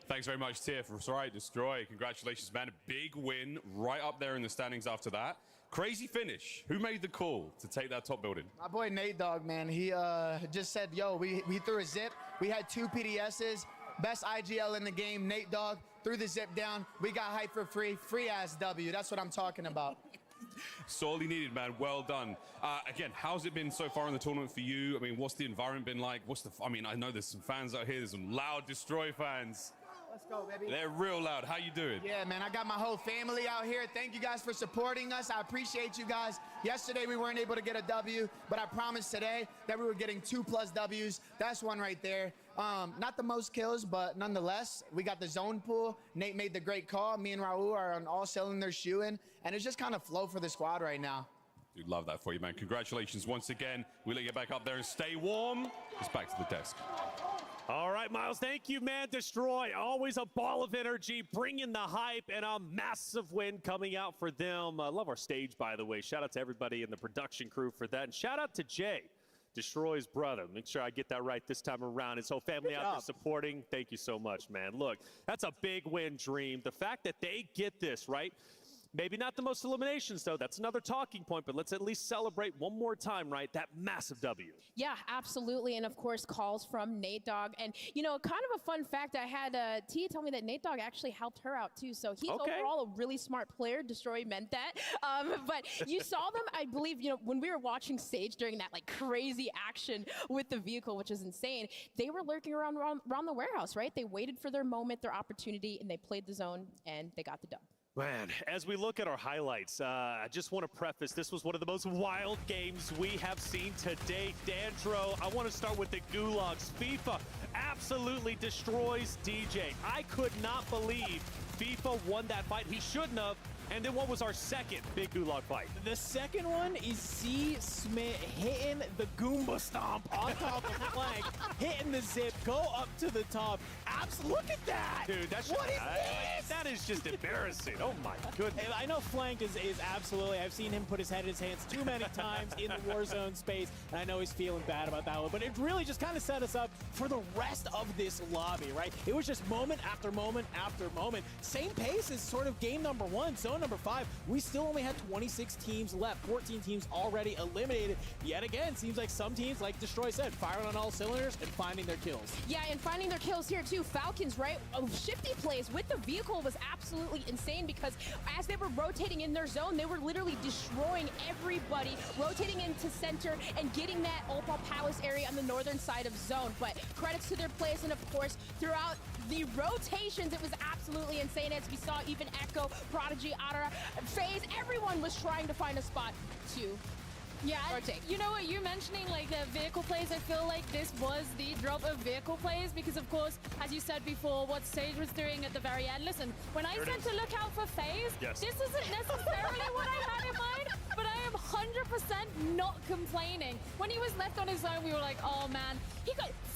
Thanks very much, Tiff. Sorry, Destroy. Congratulations, man. A big win right up there in the standings after that. Crazy finish. Who made the call to take that top building? My boy Nate Dogg, man. He just said, yo, we threw a zip. We had 2 PDSs. Best IGL in the game, Nate Dogg. Threw the zip down. We got hype for free. Free-ass W. That's what I'm talking about. Sorely needed, man. Well done. Again, how's it been so far in the tournament for you? I mean, what's the environment been like? I mean, I know there's some fans out here. There's some loud Destroy fans. Let's go, baby. They're real loud. How you doing? Yeah, man, I got my whole family out here. Thank you guys for supporting us. I appreciate you guys. Yesterday, we weren't able to get a W, but I promised today that we were getting 2+ Ws. That's one right there. Not the most kills, but nonetheless, we got the zone pool. Nate made the great call. Me and Raul are on all cylinders shooting, and it's just kind of flow for the squad right now. Dude, love that for you, man. Congratulations once again. We'll let you back up there and stay warm. It's back to the desk. All right, Miles, thank you, man. Destroy, always a ball of energy, bringing the hype, and a massive win coming out for them. I love our stage, by the way. Shout out to everybody in the production crew for that. And shout out to Jay, Destroy's brother. Make sure I get that right this time around. His whole family out there supporting. Thank you so much, man. Look, that's a big win, Dream. The fact that they get this, right? Maybe not the most eliminations, though. That's another talking point, but let's at least celebrate one more time, right? That massive W. Yeah, absolutely. And of course, calls from Nate Dogg. And, you know, kind of a fun fact, I had Tia tell me that Nate Dogg actually helped her out, too. So he's overall a really smart player. Destroy meant that. But you saw them, I believe, you know, when we were watching Sage during that, like, crazy action with the vehicle, which is insane, they were lurking around the warehouse, right? They waited for their moment, their opportunity, and they played the zone, and they got the dub. Man, as we look at our highlights, I just want to preface, this was one of the most wild games we have seen to date. Dandro, I want to start with the Gulags. FIFA absolutely destroys DJ. I could not believe FIFA won that fight. He shouldn't have, And then what was our second big gulag fight? The second one is C. Smith hitting the Goomba stomp on top of Flank, hitting the zip, go up to the top. Look at that! Dude, that's what is this? That is just embarrassing. Oh my goodness. I know Flank is absolutely, I've seen him put his head in his hands too many times in the Warzone space, and I know he's feeling bad about that one, but it really just kind of set us up for the rest of this lobby, right? It was just moment after moment after moment. Same pace as sort of game number 1, zone number 5. We still only had 26 teams left, 14 teams already eliminated. Yet again, seems like some teams, like Destroy said, firing on all cylinders and finding their kills. Yeah, and finding their kills here too. Falcons, right? Shifty plays with the vehicle was absolutely insane because as they were rotating in their zone, they were literally destroying everybody, rotating into center and getting that Opal Palace area on the northern side of zone. But credits to their plays, and of course, throughout the rotations, it was absolutely insane. As we saw, even Echo, Prodigy, Adara, FaZe, everyone was trying to find a spot to rotate. You know what, you mentioning like the vehicle plays, I feel like this was the drop of vehicle plays because of course, as you said before, what Sage was doing at the very end. Listen, when I said to look out for FaZe, this isn't necessarily what I had in mind, but I am 100% not complaining. When he was left on his own, we were like, oh man,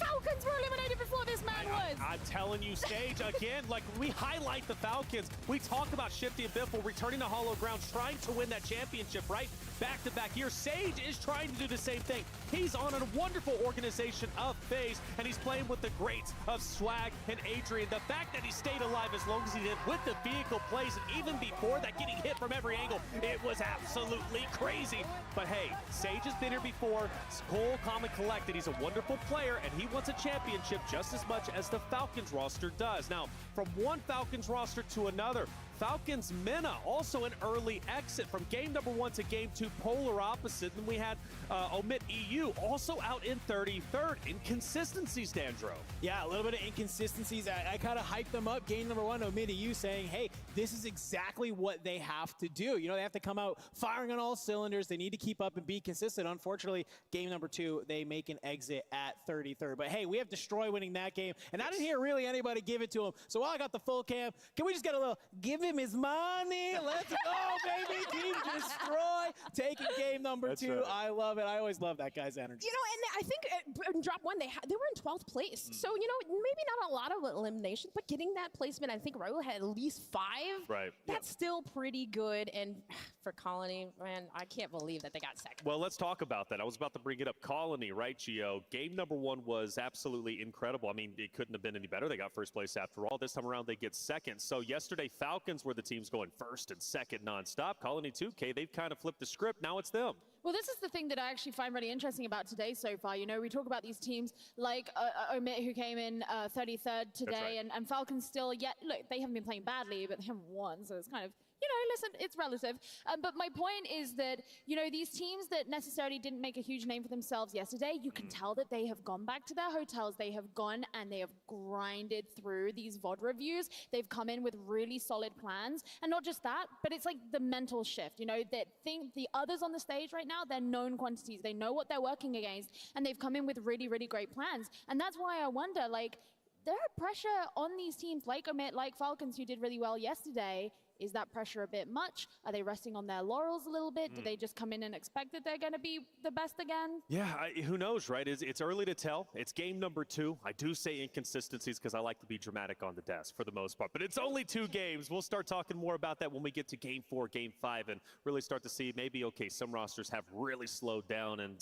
Falcons were eliminated before this man was. I'm telling you, Sage, again, like we highlight the Falcons. We talk about Shifty and Biffle returning to Hollow Ground, trying to win that championship, right? Back-to-back years. Sage is trying to do the same thing. He's on a wonderful organization of FaZe, and he's playing with the greats of Swag and Adrian. The fact that he stayed alive as long as he did with the vehicle plays, and even before that, getting hit from every angle, it was absolutely crazy. But hey, Sage has been here before. Cool, calm, and collected. He's a wonderful player, and he wants a championship just as much as the Falcons roster does. Now, from one Falcons roster to another, Falcons Mena also an early exit from game number 1 to game 2, polar opposite. Then we had Omit EU also out in 33rd. Inconsistencies, Dandro. Yeah, a little bit of inconsistencies. I kind of hyped them up. Game number 1, Omit EU saying, hey, this is exactly what they have to do. You know, they have to come out firing on all cylinders. They need to keep up and be consistent. Unfortunately, game number 2, they make an exit at 33rd. But hey, we have Destroy winning that game, and I didn't hear really anybody give it to him. So while I got the full cam, can we just get a little, give him his money? Let's go, baby. Team Destroy taking game number 2. Right. I love it. I always love that guy's energy. You know, and I think in drop 1, they were in 12th place. So, you know, maybe not a lot of elimination, but getting that placement, I think Raul had at least 5. Right. That's still pretty good. And for Colony, man, I can't believe that they got second. Well, let's talk about that. I was about to bring it up. Colony, right, Gio? Game number 1 was absolutely incredible. I mean, it couldn't have been any better. They got first place after all. This time around, they get second. So yesterday, Falcons were the teams going first and second nonstop. Colony 2K, they've kind of flipped the script. Now it's them. Well, this is the thing that I actually find really interesting about today so far. You know, we talk about these teams like Omit, who came in 33rd today, right. and Falcons still, yet, look, they haven't been playing badly, but they haven't won, so it's kind of, you know, listen, it's relative. But my point is that, you know, these teams that necessarily didn't make a huge name for themselves yesterday, you can tell that they have gone back to their hotels, they have gone and they have grinded through these VOD reviews. They've come in with really solid plans. And not just that, but it's like the mental shift, you know, that think the others on the stage right now, they're known quantities. They know what they're working against, and they've come in with really, really great plans. And that's why I wonder, like, there are pressure on these teams like Omit, like Falcons, who did really well yesterday. Is that pressure a bit much? Are they resting on their laurels a little bit? Do they just come in and expect that they're going to be the best again? Yeah, who knows, right? It's early to tell. It's game number 2. I do say inconsistencies because I like to be dramatic on the desk for the most part. But it's only 2 games. We'll start talking more about that when we get to game 4, game 5, and really start to see maybe, okay, some rosters have really slowed down. And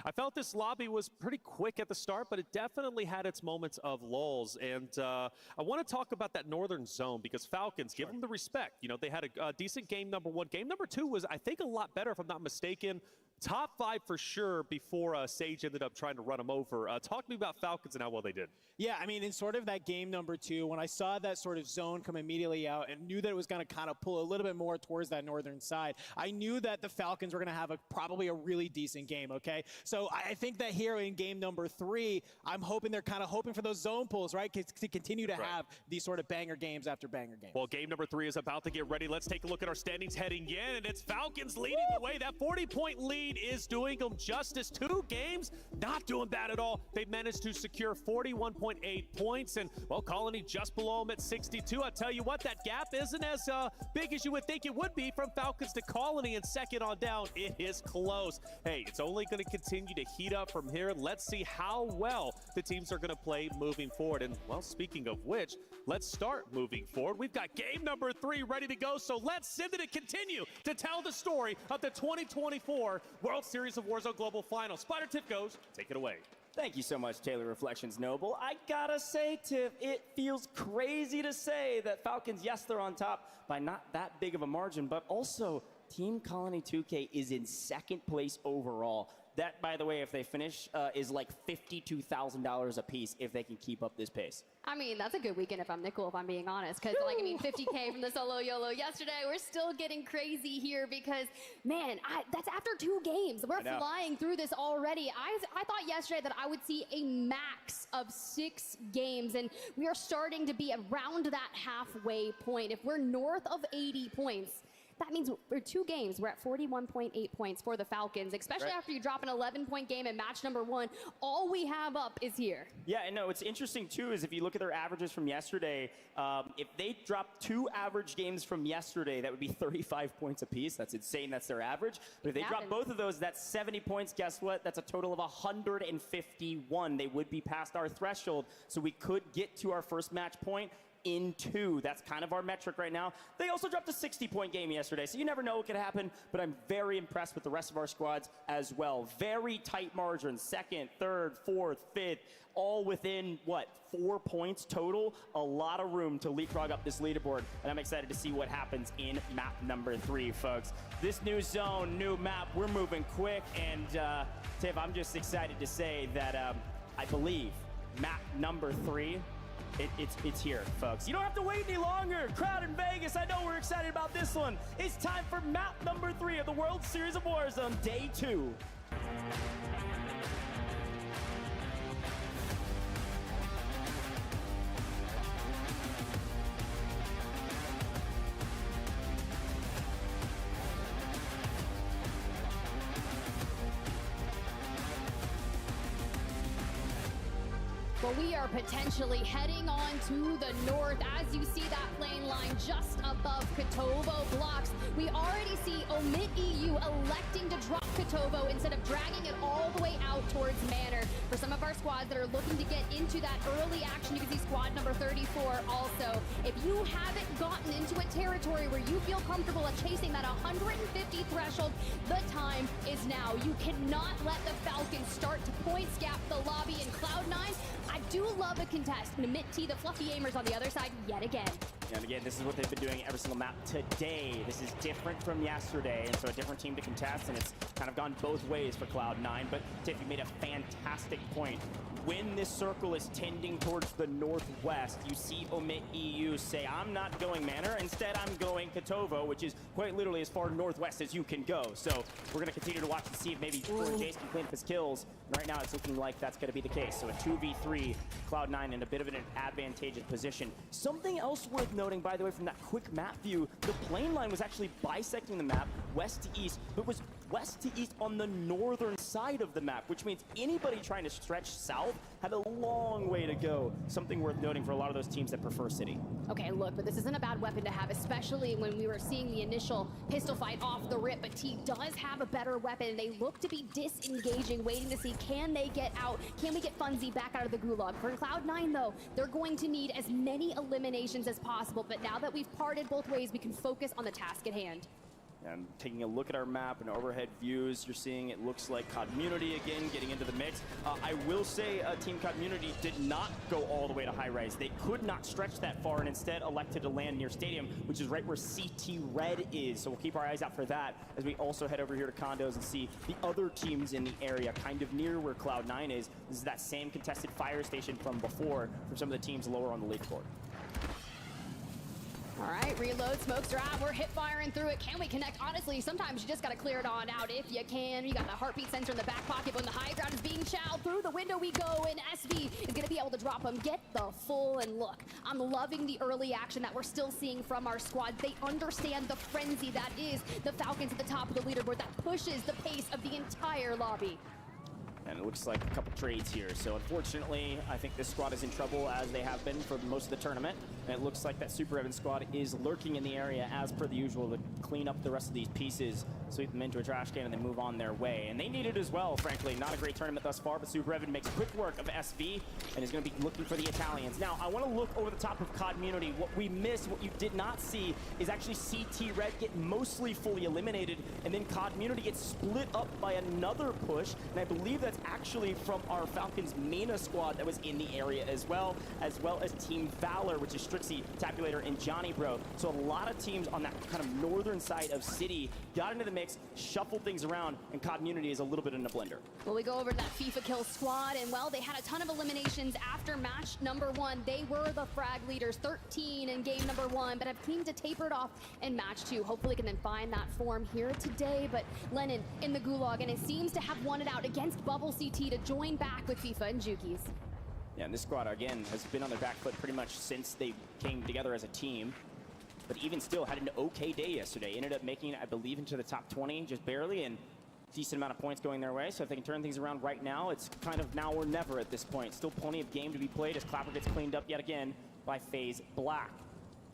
I felt this lobby was pretty quick at the start, but it definitely had its moments of lulls. And I want to talk about that northern zone because Falcons, give them the respect. You know, they had a decent game number 1. Game number 2 was, I think, a lot better, if I'm not mistaken. Top 5 for sure before Sage ended up trying to run him over. Talk to me about Falcons and how well they did. Yeah, I mean, in sort of that game number 2, when I saw that sort of zone come immediately out and knew that it was going to kind of pull a little bit more towards that northern side, I knew that the Falcons were going to have probably a really decent game, okay? So I think that here in game number 3, I'm hoping they're kind of hoping for those zone pulls, right, to continue to have these sort of banger games after banger games. Well, game number 3 is about to get ready. Let's take a look at our standings heading in, and it's Falcons leading the way. That 40-point lead speed is doing them justice. 2 games, not doing bad at all. They've managed to secure 41.8 points, and, well, Colony just below them at 62. I tell you what, that gap isn't as big as you would think it would be from Falcons to Colony, and second on down, it is close. Hey, it's only going to continue to heat up from here. Let's see how well the teams are going to play moving forward. And, well, speaking of which, let's start moving forward. We've got game number 3 ready to go, so let's send it to continue to tell the story of the 2024 World Series of Warzone Global Finals. Spider Tip goes, take it away. Thank you so much, Taylor Reflections Noble. I gotta say, Tiff, it feels crazy to say that Falcons, yes, they're on top by not that big of a margin, but also Team Colony 2K is in second place overall. That, by the way, if they finish, is like $52,000 a piece if they can keep up this pace. I mean, that's a good weekend if I'm Nickel, if I'm being honest. Because, like, I mean, 50K from the solo YOLO yesterday. We're still getting crazy here because, man, that's after 2 games. We're flying through this already. I thought yesterday that I would see a max of 6 games, and we are starting to be around that halfway point. If we're north of 80 points, that means for 2 games, we're at 41.8 points for the Falcons, especially after you drop an 11-point game in match number 1. All we have up is here. Yeah, and no, what's interesting, too, is if you look at their averages from yesterday, if they drop 2 average games from yesterday, that would be 35 points apiece. That's insane. That's their average. But if they drop both of those, that's 70 points. Guess what? That's a total of 151. They would be past our threshold, so we could get to our first match point in 2. That's kind of our metric right now. They also dropped a 60-point game yesterday, so you never know what could happen, but I'm very impressed with the rest of our squads as well. Very tight margins, 2nd, 3rd, 4th, 5th, all within, what, 4 points total? A lot of room to leapfrog up this leaderboard, and I'm excited to see what happens in map number 3, folks. This new zone, new map, we're moving quick, and Tiff, I'm just excited to say that I believe map number 3, it's here, folks. You don't have to wait any longer. Crowd in Vegas, I know we're excited about this one. It's time for map number 3 of the World Series of Warzone, day 2. Well, we are potentially heading on to the north. As you see that plane line just above Kotovo blocks, we already see Omit EU electing to drop Kotovo instead of dragging it all the way out towards Manor. For some of our squads that are looking to get into that early action, you can see squad number 34 also. If you haven't gotten into a territory where you feel comfortable at chasing that 150 threshold, the time is now. You cannot let the Falcons start to points gap the lobby in Cloud9. I do love a contest. Amit T, the fluffy aimers on the other side yet again. And again, this is what they've been doing every single map today. This is different from yesterday, and so a different team to contest, and it's kind of gone both ways for Cloud9. But Tiff, you made a fantastic point. When this circle is tending towards the northwest, you see Omit EU say, I'm not going Manor, instead I'm going Kotovo, which is quite literally as far northwest as you can go. So we're going to continue to watch and see if maybe Jace can clean up his kills. And right now it's looking like that's going to be the case. So a 2v3, Cloud9 in a bit of an advantageous position. Something else worth noting, by the way, from that quick map view, the plane line was actually bisecting the map west to east, but was west to east on the northern side of the map, which means anybody trying to stretch south had a long way to go. Something worth noting for a lot of those teams that prefer City. Okay, look, but this isn't a bad weapon to have, especially when we were seeing the initial pistol fight off the rip, but T does have a better weapon. They look to be disengaging, waiting to see, can they get out? Can we get Funzy back out of the gulag? For Cloud9, though, they're going to need as many eliminations as possible, but now that we've parted both ways, we can focus on the task at hand. And taking a look at our map and overhead views, you're seeing it looks like Community again getting into the mix. I will say Team Community did not go all the way to high rise. They could not stretch that far and instead elected to land near Stadium, which is right where CT Red is. So we'll keep our eyes out for that as we also head over here to condos and see the other teams in the area kind of near where Cloud9 is. This is that same contested fire station from before from some of the teams lower on the leaderboard. All right, reload, smokes are out. We're hip firing through it. Can we connect? Honestly, sometimes you just got to clear it on out if you can. You got the heartbeat sensor in the back pocket when the high ground is being chowed. Through the window we go, and SV is going to be able to drop him. Get the full, and look, I'm loving the early action that we're still seeing from our squad. They understand the frenzy that is the Falcons at the top of the leaderboard that pushes the pace of the entire lobby. And it looks like a couple trades here. So unfortunately, I think this squad is in trouble as they have been for most of the tournament. And it looks like that Super Evan squad is lurking in the area as per the usual to clean up the rest of these pieces, sweep them into a trash can, and then move on their way. And they need it as well, frankly. Not a great tournament thus far, but Super Evan makes quick work of SV and is going to be looking for the Italians. Now, I want to look over the top of Community. What we missed, what you did not see, is actually CT Red get mostly fully eliminated, and then Community gets split up by another push. And I believe that's actually from our Falcons MENA squad that was in the area as well as Team Valor, which is Strixie, Tabulator, and Johnny Bro. So a lot of teams on that kind of northern side of City got into the mix, shuffled things around, and Community is a little bit in a blender. Well, we go over to that FIFA kill squad, and well, they had a ton of eliminations after match number 1. They were the frag leaders, 13 in game number 1, but have seemed to taper it off in match 2. Hopefully can then find that form here today, but Lennon in the Gulag, and it seems to have won it out against Bubble CT to join back with FIFA and Jukies. Yeah, and this squad, again, has been on their back foot pretty much since they came together as a team. But even still, had an okay day yesterday. Ended up making it, I believe, into the top 20, just barely, and decent amount of points going their way. So if they can turn things around right now, it's kind of now or never at this point. Still plenty of game to be played as Clapper gets cleaned up yet again by FaZe Black.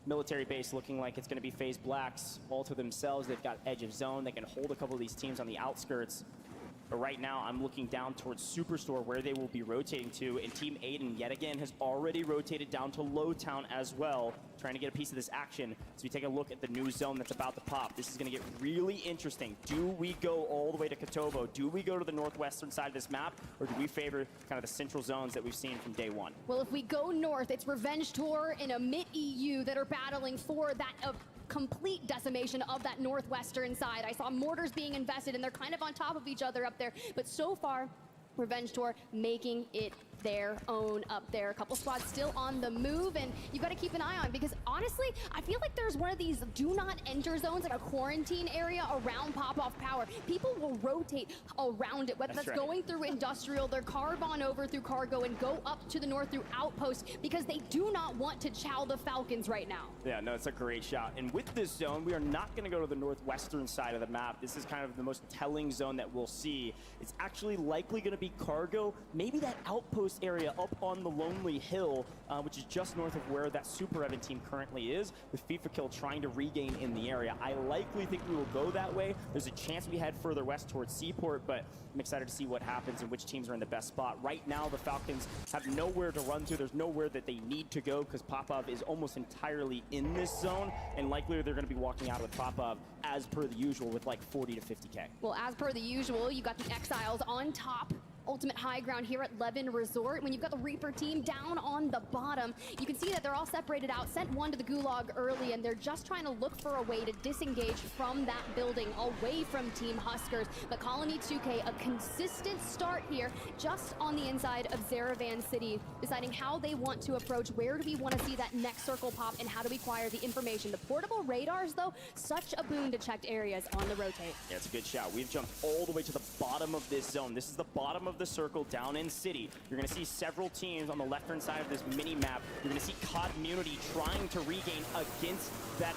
Military base looking like it's going to be FaZe Black's all to themselves. They've got edge of zone. They can hold a couple of these teams on the outskirts. But right now, I'm looking down towards Superstore, where they will be rotating to, and Team Aiden, yet again, has already rotated down to Lowtown as well, trying to get a piece of this action. So we take a look at the new zone that's about to pop. This is going to get really interesting. Do we go all the way to Kotobo? Do we go to the northwestern side of this map, or do we favor kind of the central zones that we've seen from day one? Well, if we go north, it's Revenge Tour and a mid-EU that are battling for that complete decimation of that northwestern side. I saw mortars being invested, and they're kind of on top of each other up there. But so far, Revenge Tour making it their own up there. A couple squads still on the move, and you got to keep an eye on, because honestly, I feel like there's one of these do not enter zones, like a quarantine area around Pop-Off Power. People will rotate around it, whether that's right. going through Industrial, they're carve on over through Cargo and go up to the north through Outpost, because they do not want to chow the Falcons right now. Yeah, no, it's a great shot. And with this zone, we are not going to go to the northwestern side of the map. This is kind of the most telling zone that we'll see. It's actually likely going to be Cargo, maybe that Outpost area up on the Lonely Hill, which is just north of where that Super Evan team currently is, with FIFA Kill trying to regain in the area. I likely think we will go that way. There's a chance we head further west towards Seaport, but I'm excited to see what happens and which teams are in the best spot. Right now, the Falcons have nowhere to run to. There's nowhere that they need to go, because Popov is almost entirely in this zone, and likely they're going to be walking out with Popov as per the usual with like 40 to 50K. Well, as per the usual, you got the Exiles on top. Ultimate high ground here at Levin Resort. When you've got the Reaper team down on the bottom, you can see that they're all separated out. Sent one to the Gulag early, and they're just trying to look for a way to disengage from that building away from Team Huskers. But Colony 2K, a consistent start here just on the inside of Zaravan City, deciding how they want to approach, where do we want to see that next circle pop, and how do we acquire the information. The portable radars, though, such a boon to checked areas on the rotate. Yeah, it's a good shot. We've jumped all the way to the bottom of this zone. This is the bottom of the circle down in City. You're going to see several teams on the left-hand side of this mini-map. You're going to see Community trying to regain against that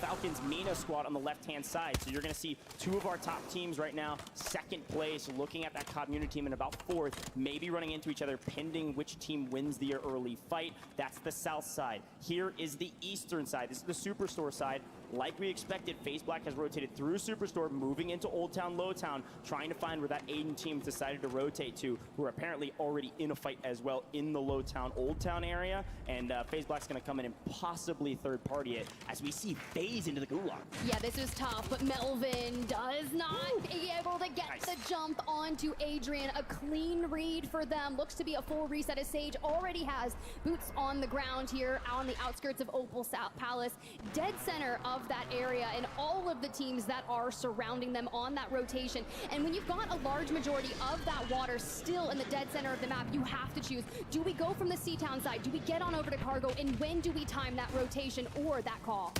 Falcons MENA squad on the left-hand side. So you're going to see two of our top teams right now, second place, looking at that Community team in about fourth, maybe running into each other, pending which team wins the early fight. That's the south side. Here is the eastern side. This is the Superstore side. Like we expected, FaZe Black has rotated through Superstore, moving into Old Town, Lowtown, trying to find where that Aiden team decided to rotate to, who are apparently already in a fight as well in the Lowtown, Old Town area. And FaZe Black's going to come in and possibly third party it as we see FaZe into the Gulag. Yeah, this is tough, but Melvin does not be able to get the jump onto Adrian. A clean read for them. Looks to be a full reset as Sage already has boots on the ground here on the outskirts of Opal Palace. Dead center of of that area and all of the teams that are surrounding them on that rotation. And when you've got a large majority of that water still in the dead center of the map, you have to choose. Do we go from the C-Town side? Do we get on over to Cargo? And when do we time that rotation or that call?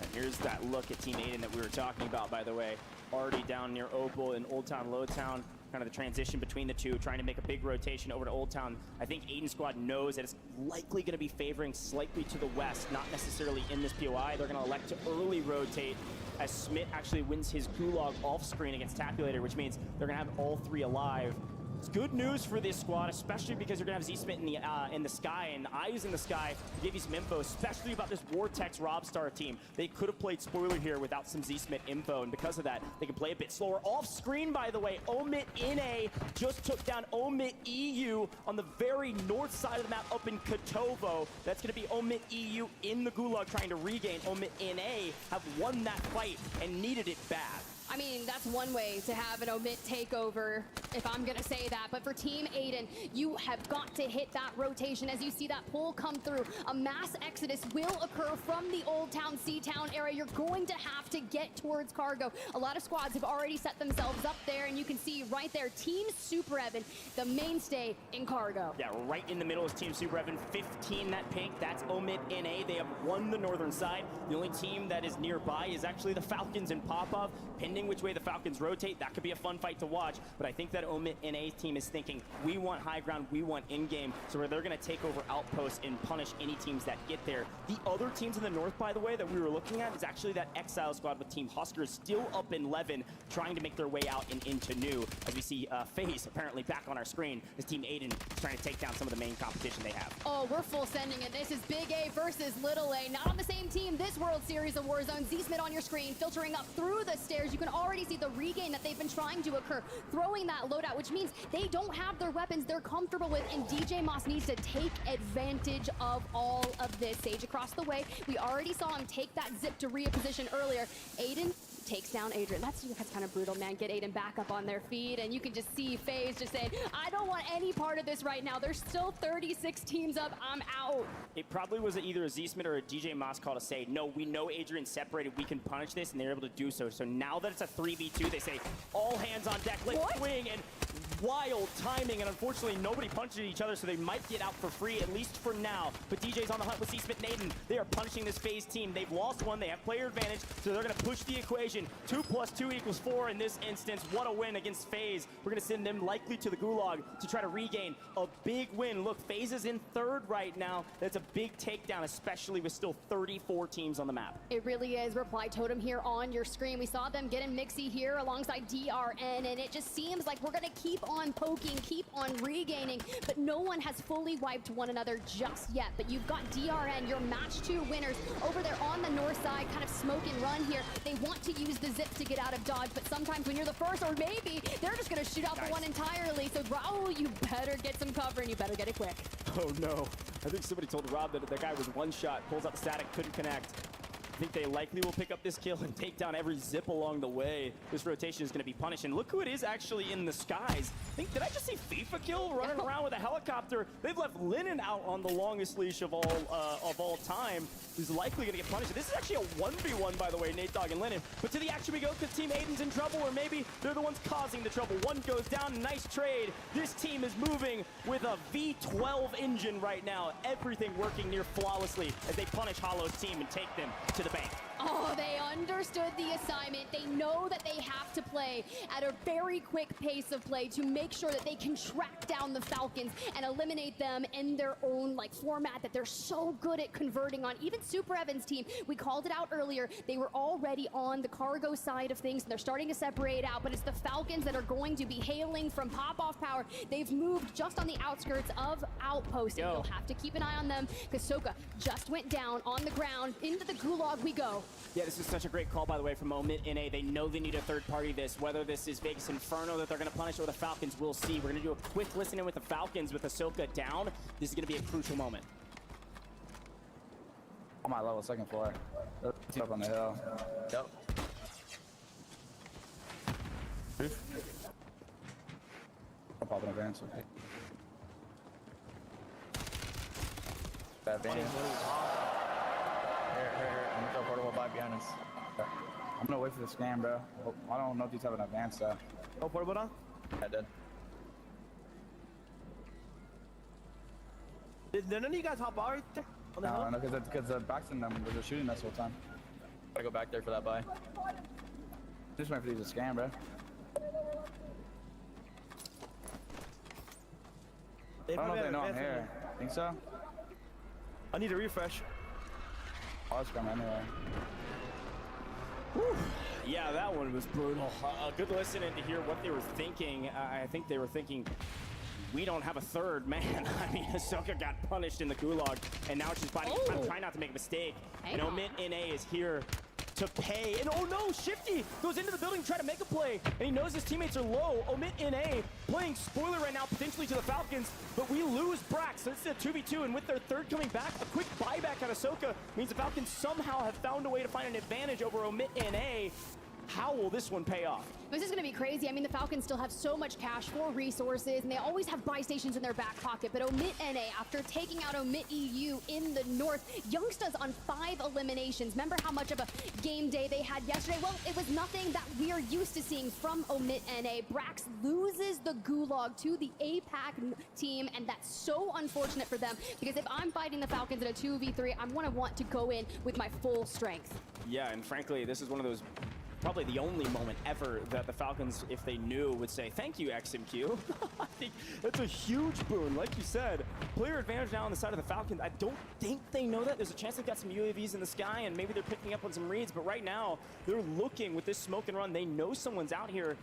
And here's that look at Team Aiden that we were talking about, by the way. Already down near Opal in Old Town, Low Town. Kind of the transition between the two, trying to make a big rotation over to Old Town. I think Aiden squad knows that it's likely going to be favoring slightly to the west, not necessarily in this POI. They're going to elect to early rotate as Smith actually wins his Gulag off screen against Tapulator, which means they're going to have all three alive. It's good news for this squad, especially because you're gonna have Z-Smith in the sky and Eyes in the sky to give you some info, especially about this Vortex Robstar team. They could have played spoiler here without some Z-Smith info, and because of that, they can play a bit slower. Off screen, by the way, Omit NA just took down Omit EU on the very north side of the map up in Kotovo. That's gonna be Omit EU in the Gulag trying to regain. Omit NA have won that fight and needed it bad. I mean, that's one way to have an Omit takeover, if I'm gonna say that. But for Team Aiden, you have got to hit that rotation. As you see that pull come through, a mass exodus will occur from the Old Town, C-Town area. You're going to have to get towards Cargo. A lot of squads have already set themselves up there, and you can see right there, Team Super Evan, the mainstay in Cargo. Yeah, right in the middle is Team Super Evan, 15 that pink. That's Omit NA. They have won the northern side. The only team that is nearby is actually the Falcons and Popov. Pending which way the Falcons rotate, that could be a fun fight to watch. But I think that Omit NA team is thinking, we want high ground, we want in-game. So where they're going to take over outposts and punish any teams that get there. The other teams in the north, by the way, that we were looking at is actually that Exile squad with Team Huskers still up in Levin, trying to make their way out and into New. As we see FaZe apparently back on our screen as Team Aiden is trying to take down some of the main competition they have. Oh, we're full sending it. This is Big A versus Little A. Not on the same team this World Series of Warzone. Z-Smith on your screen, filtering up through the stairs. You can already see the regain that they've been trying to occur, throwing that loadout, which means they don't have their weapons they're comfortable with, and DJ Moss needs to take advantage of all of this. Sage across the way. We already saw him take that zip to reposition earlier. Aiden takes down Adrian. That's kind of brutal, man. Get Aiden back up on their feet, and you can just see FaZe just saying, I don't want any part of this right now. There's still 36 teams up. I'm out. It probably was either a Z-Smith or a DJ Moss call to say, no, we know Adrian's separated. We can punish this, and they're able to do so. So now that it's a 3v2, they say, all hands on deck. Let's swing, and wild timing, and unfortunately nobody punched each other, so they might get out for free, at least for now. But DJ's on the hunt with Z-Smith and Aiden. They are punishing this FaZe team. They've lost one. They have player advantage, so they're going to push the equation. 2 + 2 = 4 in this instance. What a win against FaZe. We're going to send them likely to the Gulag to try to regain a big win. Look, FaZe is in third right now. That's a big takedown, especially with still 34 teams on the map. It really is. Reply Totem here on your screen. We saw them get in Mixie here alongside DRN, and it just seems like we're going to keep on poking, keep on regaining, but no one has fully wiped one another just yet. But you've got DRN, your match 2 winners, over there on the north side, kind of smoke and run here. They want to use the zip to get out of dodge, but sometimes when you're the first, or maybe they're just going to shoot out the one entirely. So Raul, you better get some cover, and you better get it quick. Oh no, I think somebody told Rob that the guy was one shot, pulls out the static, couldn't connect. I think they likely will pick up this kill and take down every zip along the way. This rotation is going to be punished. And look who it is actually in the skies. Did I just see FIFA kill running around with a helicopter? They've left Lennon out on the longest leash of all time. Who's likely going to get punished. This is actually a 1v1, by the way, Nate Dogg and Lennon. But to the action we go, because Team Aiden's in trouble, or maybe they're the ones causing the trouble. One goes down, nice trade. This team is moving with a V12 engine right now. Everything working near flawlessly as they punish Hollow's team and take them to the bank. Oh, they understood the assignment. They know that they have to play at a very quick pace of play to make sure that they can track down the Falcons and eliminate them in their own format that they're so good at converting on. Even Super Evan's team, we called it out earlier, they were already on the Cargo side of things, and they're starting to separate out, but it's the Falcons that are going to be hailing from pop-off power. They've moved just on the outskirts of Outpost, and you'll have to keep an eye on them, because Soka just went down on the ground. Into the Gulag we go. Yeah, this is such a great call, by the way, from Omit NA. They know they need a third party this. Whether this is Vegas Inferno that they're going to punish or the Falcons, we'll see. We're going to do a quick listen in with the Falcons with Ahsoka down. This is going to be a crucial moment. On my level, second floor. It's up on the hill. Yep. I'll pop in advance. Okay. Bad band. Here. I'm gonna go for portable by behind us. I'm gonna wait for the scan, bro. I don't know if these have an advance though. Oh, portable now? I did. Did none of you guys hop out right there? On the hill? No, because the Braxton them was shooting us the whole time. Gotta go back there for that buy. Just wait for these to scan, bro. I don't know if they know I'm here. Think so? I need a refresh. I'll scrum anyway. Whew. Yeah, that one was brutal. Good listening to hear what they were thinking. I think they were thinking, we don't have a third man. I mean, Ahsoka got punished in the gulag, and now she's fighting. I'm trying not to make a mistake. And Omit NA is here to pay. And oh no, Shifty goes into the building to try to make a play, and he knows his teammates are low. Omit NA playing spoiler right now, potentially to the Falcons, but we lose Brax. So it's a 2v2, and with their third coming back, a quick buyback on Ahsoka means the Falcons somehow have found a way to find an advantage over Omit NA. How will this one pay off? This is going to be crazy. I mean, the Falcons still have so much cash for resources, and they always have buy stations in their back pocket. But Omit NA, after taking out Omit EU in the north, Youngsta's on 5 eliminations. Remember how much of a game day they had yesterday? Well, it was nothing that we're used to seeing from Omit NA. Brax loses the gulag to the APAC team, and that's so unfortunate for them, because if I'm fighting the Falcons in a 2v3, I'm going to want to go in with my full strength. Yeah, and frankly, this is one of those probably the only moment ever that the Falcons, if they knew, would say, thank you, XMQ. I think that's a huge boon. Like you said, player advantage now on the side of the Falcons. I don't think they know that. There's a chance they've got some UAVs in the sky, and maybe they're picking up on some reads, but right now, they're looking with this smoke and run. They know someone's out here,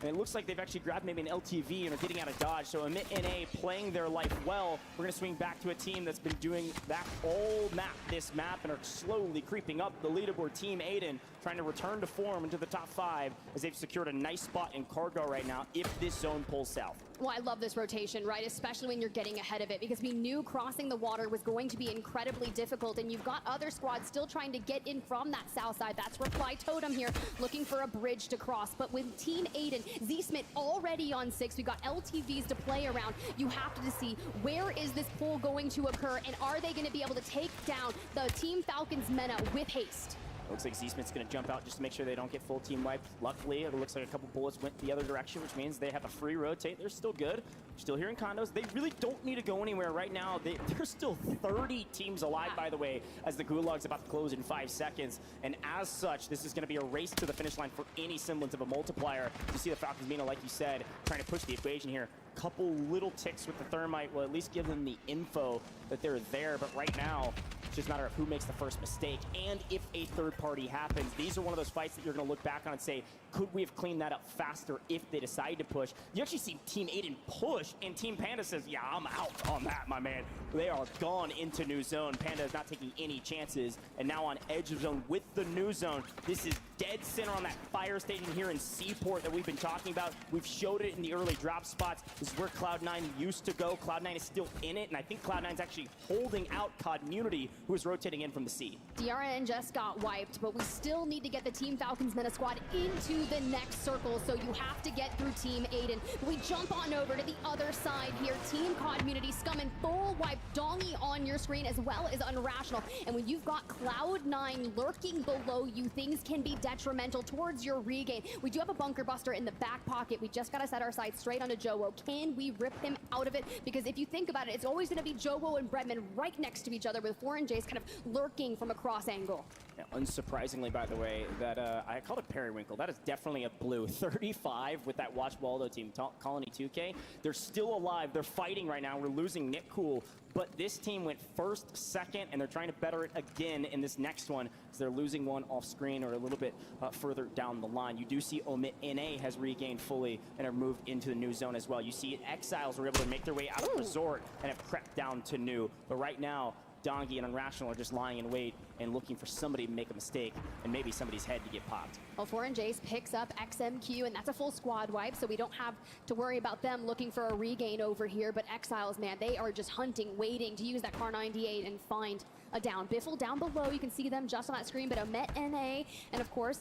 and it looks like they've actually grabbed maybe an LTV and are getting out of dodge. So Omit NA playing their life well. We're going to swing back to a team that's been doing that all map, this map, and are slowly creeping up the leaderboard. Team Aiden trying to return to form into the top 5 as they've secured a nice spot in cargo right now if this zone pulls south. Well, I love this rotation, right? Especially when you're getting ahead of it, because we knew crossing the water was going to be incredibly difficult, and you've got other squads still trying to get in from that south side. That's Reply Totem here, looking for a bridge to cross. But with Team Aiden, Z-Smith already on 6, we've got LTVs to play around. You have to see where is this pull going to occur, and are they going to be able to take down the Team Falcons Mena with haste? Looks like Z-Smith's going to jump out just to make sure they don't get full team wiped. Luckily, it looks like a couple bullets went the other direction, which means they have a free rotate. They're still good. Still here in condos. They really don't need to go anywhere right now. There's still 30 teams alive, by the way, as the Gulag's about to close in 5 seconds. And as such, this is going to be a race to the finish line for any semblance of a multiplier. You see the Falcons, Mena, like you said, trying to push the equation here. Couple little ticks with the thermite will at least give them the info that they're there. But right now, it's just a matter of who makes the first mistake and if a third party happens. These are one of those fights that you're going to look back on and say, could we have cleaned that up faster if they decide to push? You actually see Team Aiden push, and Team Panda says, yeah, I'm out on that, my man. They are gone into new zone. Panda is not taking any chances, and now on edge of zone with the new zone. This is dead center on that fire station here in Seaport that we've been talking about. We've showed it in the early drop spots. This is where Cloud9 used to go. Cloud9 is still in it, and I think Cloud9 is actually holding out Community, who is rotating in from the sea. DRN just got wiped, but we still need to get the Team Falcons Mena squad into the next circle, so you have to get through Team Aiden. We jump on over to the other side here. Team Community, Scum and full wipe, Dongy on your screen, as well as Unrational. And when you've got Cloud9 lurking below you, things can be detrimental towards your regain. We do have a bunker buster in the back pocket. We just got to set our sights straight onto Jowo. Can we rip him out of it? Because if you think about it, it's always going to be Jowo and Bredman right next to each other, with Foreign Jays kind of lurking from a cross angle. Now, unsurprisingly, by the way, that I called it Periwinkle. That is definitely a blue. 35 with that Watch Waldo team, Colony 2K. They're still alive. They're fighting right now. We're losing Nick Cool, but this team went first, second, and they're trying to better it again in this next one, as they're losing one off screen or a little bit further down the line. You do see Omit NA has regained fully and have moved into the new zone as well. You see Exiles were able to make their way out of Resort and have crept down to new. But right now, Dongy and Unrational are just lying in wait and looking for somebody to make a mistake and maybe somebody's head to get popped. Well, Foreign Jays picks up XMQ, and that's a full squad wipe, so we don't have to worry about them looking for a regain over here. But Exiles, man, they are just hunting, waiting to use that Car 98 and find a down. Biffle down below, you can see them just on that screen, but Omit NA, and of course,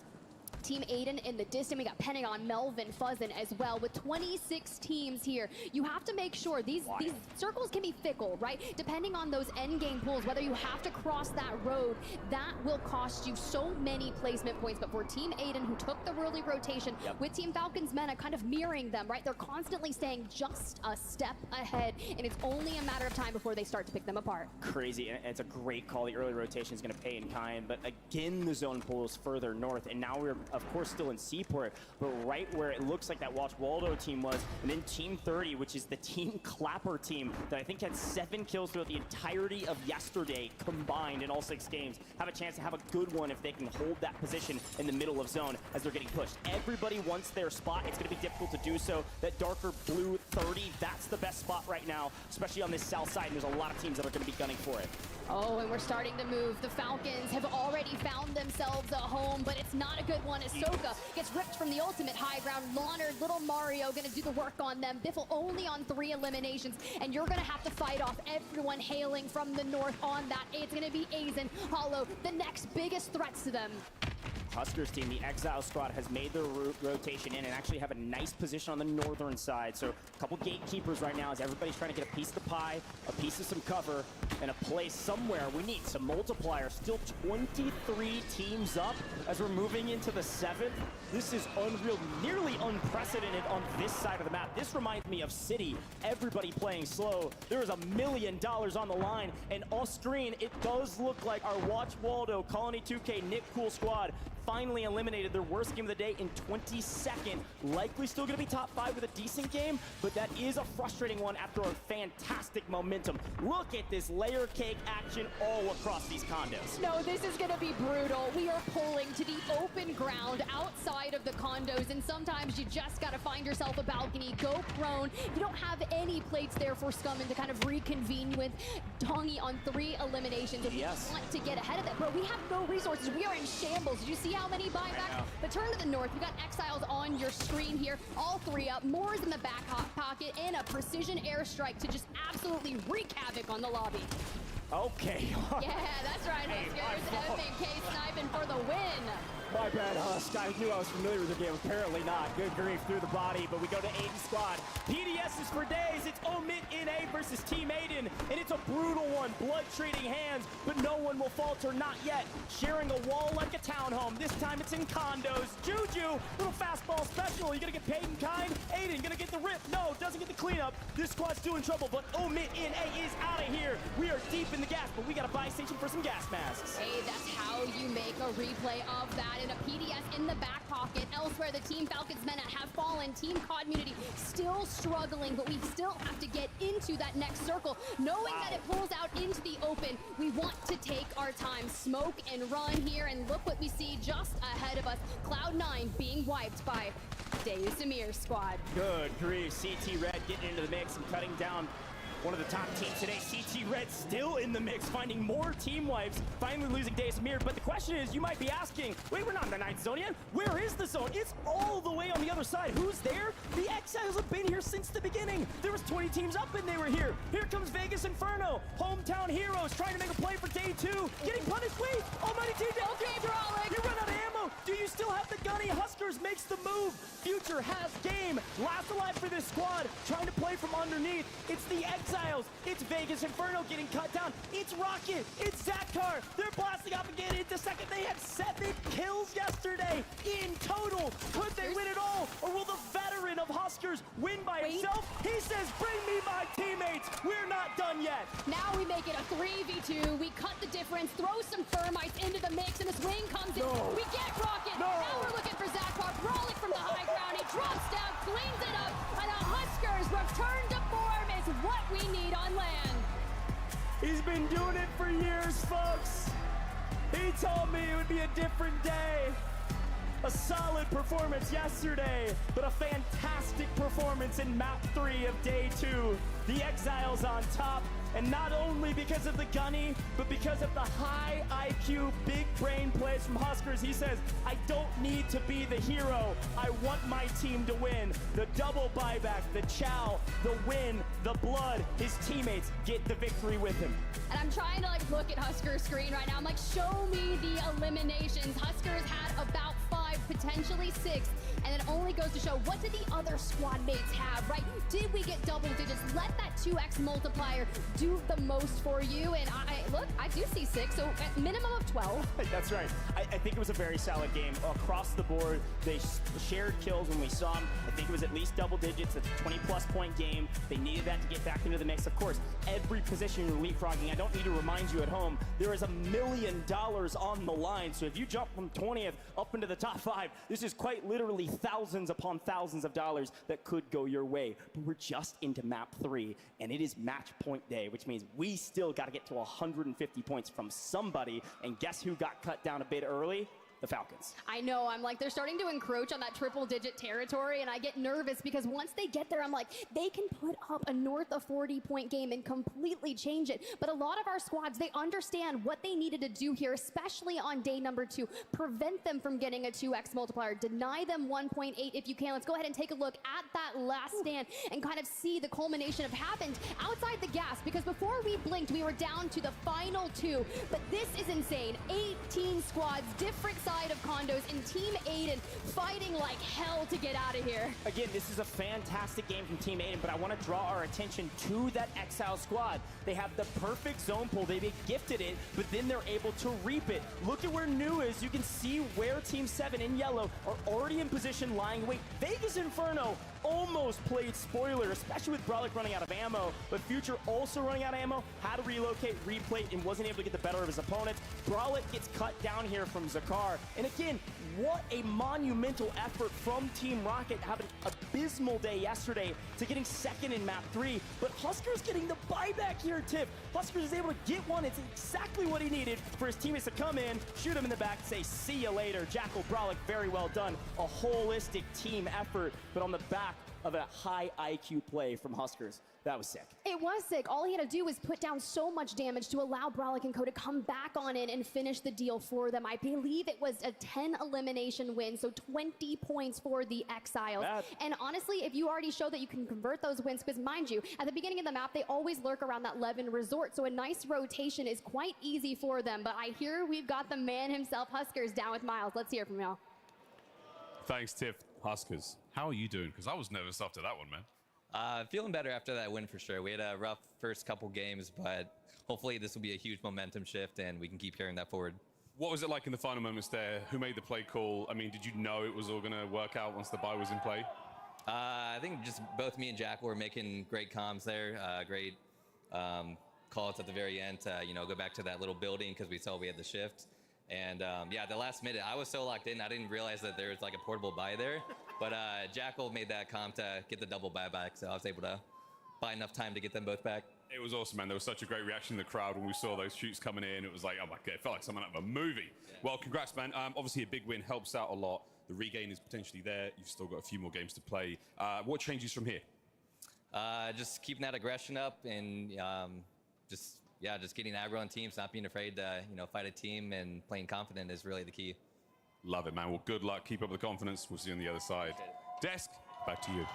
Team Aiden in the distance. We got Pentagon, Melvin, Fuzzin as well. With 26 teams here, you have to make sure these circles can be fickle, right? Depending on those end game pools, whether you have to cross that road, that will cost you so many placement points. But for Team Aiden, who took the early rotation with Team Falcons Mena kind of mirroring them, right? They're constantly staying just a step ahead, and it's only a matter of time before they start to pick them apart. Crazy, and it's a great call. The early rotation is going to pay in kind, but again, the zone pool is further north, and now we're, of course, still in Seaport, but right where it looks like that Watch Waldo team was, and then Team 30, which is the Team Clapper team that I think had 7 kills throughout the entirety of yesterday combined in all 6 games, have a chance to have a good one if they can hold that position in the middle of zone as they're getting pushed. Everybody wants their spot. It's going to be difficult to do so. That darker blue 30, that's the best spot right now, especially on this south side, and there's a lot of teams that are going to be gunning for it. Oh, and we're starting to move. The Falcons have already found themselves a home, but it's not a good one as Soka gets ripped from the ultimate high ground. Launard, Little Mario gonna do the work on them. Biffle only on 3 eliminations, and you're gonna have to fight off everyone hailing from the north on that. It's gonna be Aizen, Hollow, the next biggest threats to them. Huskers team, the Exile squad, has made their rotation in and actually have a nice position on the northern side. So a couple gatekeepers right now as everybody's trying to get a piece of the pie, a piece of some cover, and a place somewhere. We need some multipliers. Still 23 teams up as we're moving into the 7th. This is unreal, nearly unprecedented on this side of the map. This reminds me of City, everybody playing slow. There is $1 million on the line, and off screen, it does look like our Watch Waldo, Colony 2K, Nick Cool squad finally eliminated their worst game of the day in 22nd. Likely still going to be top 5 with a decent game, but that is a frustrating one after a fantastic momentum. Look at this layer cake action all across these condos. No, this is going to be brutal. We are pulling to the open ground outside of the condos, and sometimes you just got to find yourself a balcony, go prone. You don't have any plates there for Scummin to kind of reconvene with. Dongy on 3 eliminations. If you want to get ahead of that, bro, we have no resources. We are in shambles. Did you see how many buybacks? But turn to the north. We've got Exiles on your screen here. All 3 up. Moore's in the back pocket, and a precision airstrike to just absolutely wreak havoc on the lobby. Okay. Yeah, that's right. Huskers. FNK sniping for the win. My bad, Husk. I knew I was familiar with the game. Apparently not. Good grief through the body, but we go to Aiden squad. PDS is for days. It's Omit NA versus Team Aiden, and it's a brutal one. Blood trading hands, but no one will falter. Not yet. Sharing a wall like a townhome. This time it's in condos. Juju, little fastball special. You gonna get paid in kind? Aiden gonna get the rip. No, doesn't get the cleanup. This squad's still in trouble, but Omit NA is out of here. We are deep in the gas, but we got a buy station for some gas masks. Hey, that's how you make a replay of that. And a PDS in the back pocket. Elsewhere, the Team Falcons Mena have fallen. Team Community still struggling, but we still have to get into that next circle. Knowing that it pulls out into the open, we want to take our time. Smoke and run here, and look what we see just ahead of us. Cloud9 being wiped by Deus Amir's squad. Good grief. CT Red getting into the mix and cutting down one of the top teams today. CT Red still in the mix, finding more team wipes, finally losing Deus Amir. But the question is, you might be asking, wait, we're not in the 9th zone yet. Where is the zone? It's all the way on the other side. Who's there? The Exiles have been here since the beginning. There was 20 teams up and they were here. Here comes Vegas Inferno. Hometown heroes trying to make a play for day 2. Getting punished. Wait, Almighty Team. Okay, Brolic. You run out of ammo. Do you still have the gunny? Huskers makes the move. Future has game. Last alive for this squad. Trying to play from underneath. It's the Exiles. It's Vegas Inferno getting cut down. It's Rocket. It's Zakar. They're blasting up again into second. They had 7 kills yesterday in total. Could they win it all? Or will the veteran of Huskers win by himself? He says, bring me my teammates. We're not done yet. Now we make it a 3v2. We cut the difference, throw some thermites into the mix, and this wing comes in. We get Rocket. Now we're looking for Zakar. Brolic from the high ground. He drops down, cleans it up, and the Huskers return to form is what we need on land. He's been doing it for years, folks. He told me it would be a different day. A solid performance yesterday, but a fantastic performance in map 3 of day 2. The Exiles on top, and not only because of the gunny, but because of the high IQ, big brain plays from Huskers. He says, I don't need to be the hero. I want my team to win. The double buyback, the chow, the win, the blood. His teammates get the victory with him. And I'm trying to look at Huskers' screen right now. I'm like, show me the eliminations. Huskers had about 5 5, potentially 6, and it only goes to show, what did the other squad mates have, right? Did we get double digits? Let that 2x multiplier do the most for you, and look, I do see 6, so at minimum of 12. That's right. I think it was a very solid game. Across the board, they shared kills when we saw them. I think it was at least double digits. It's a 20-plus point game. They needed that to get back into the mix. Of course, every position you're leapfrogging, I don't need to remind you at home, there is $1 million on the line. So if you jump from 20th up into the top 5, this is quite literally thousands upon thousands of dollars that could go your way. But we're just into map 3, and it is match point day, which means we still got to get to 150 points from somebody. And guess who got cut down a bit early? The Falcons. I know, I'm like, they're starting to encroach on that triple-digit territory, and I get nervous because once they get there, I'm like, they can put up a north of 40-point game and completely change it. But a lot of our squads, they understand what they needed to do here, especially on day number 2. Prevent them from getting a 2x multiplier. Deny them 1.8 if you can. Let's go ahead and take a look at that last stand and kind of see the culmination of happened outside the gas, because before we blinked, we were down to the final 2. But this is insane. 18 squads, different sides of condos, and Team Aiden fighting like hell to get out of here. Again, this is a fantastic game from Team Aiden, but I want to draw our attention to that Exile squad. They have the perfect zone pull. They get gifted it, but then they're able to reap it. Look at where New is. You can see where Team 7 in yellow are already in position, lying in wait. Vegas Inferno almost played spoiler, especially with Brolic running out of ammo, but Future also running out of ammo, had to relocate, replate, and wasn't able to get the better of his opponents. Brolic gets cut down here from Zakar. And again, what a monumental effort from Team Rocket, having an abysmal day yesterday to getting second in map 3. But Husker's getting the buyback here, Tiff. Huskers is able to get one. It's exactly what he needed for his teammates to come in, shoot him in the back, say, see you later. Jackal, Brolic, very well done. A holistic team effort, but on the back of a high IQ play from Huskers. That was sick. It was sick. All he had to do was put down so much damage to allow Brolic and Co to come back on in and finish the deal for them. I believe it was a 10 elimination win, so 20 points for the Exiles. And honestly, if you already show that you can convert those wins, because mind you, at the beginning of the map, they always lurk around that Levin resort, so a nice rotation is quite easy for them. But I hear we've got the man himself, Huskers, down with Miles. Let's hear from y'all. Thanks, Tiff. Huskers, how are you doing? Because I was nervous after that one, man. Feeling better after that win for sure. We had a rough first couple games, but hopefully this will be a huge momentum shift and we can keep carrying that forward. What was it like in the final moments there? Who made the play call? I mean, did you know it was all going to work out once the buy was in play? I think just both me and Jack were making great comms there, great calls at the very end to, go back to that little building because we saw we had the shift. And yeah, the last minute, I was so locked in, I didn't realize that there was like a portable buy there. But Jackal made that comm to get the double buyback, so I was able to buy enough time to get them both back. It was awesome, man. There was such a great reaction in the crowd when we saw those shoots coming in. It was like, oh my God, it felt like something out of a movie. Yeah. Well, congrats, man. Obviously, a big win helps out a lot. The regain is potentially there. You've still got a few more games to play. What changes from here? Just keeping that aggression up and just getting aggro on teams, not being afraid to fight a team, and playing confident is really the key. Love it, man. Well, good luck. Keep up the confidence. We'll see you on the other side. Desk, back to you.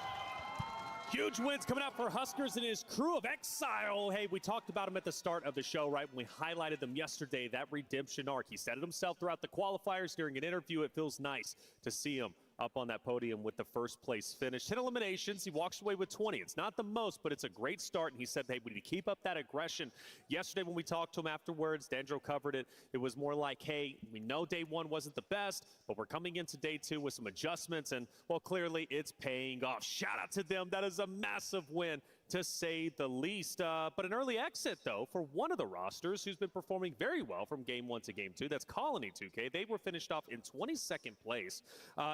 Huge wins coming out for Huskers and his crew of Exile. Hey, we talked about him at the start of the show, right? When we highlighted them yesterday, that redemption arc. He said it himself throughout the qualifiers during an interview. It feels nice to see him up on that podium with the first place finish. 10 eliminations, he walks away with 20. It's not the most, but it's a great start, and he said, hey, we need to keep up that aggression. Yesterday when we talked to him afterwards, Dandro covered it. It was more like, hey, we know day one wasn't the best, but we're coming into day two with some adjustments, and, well, clearly it's paying off. Shout out to them. That is a massive win, to say the least. But an early exit, though, for one of the rosters who's been performing very well from game 1 to game 2. That's Colony 2K. They were finished off in 22nd place.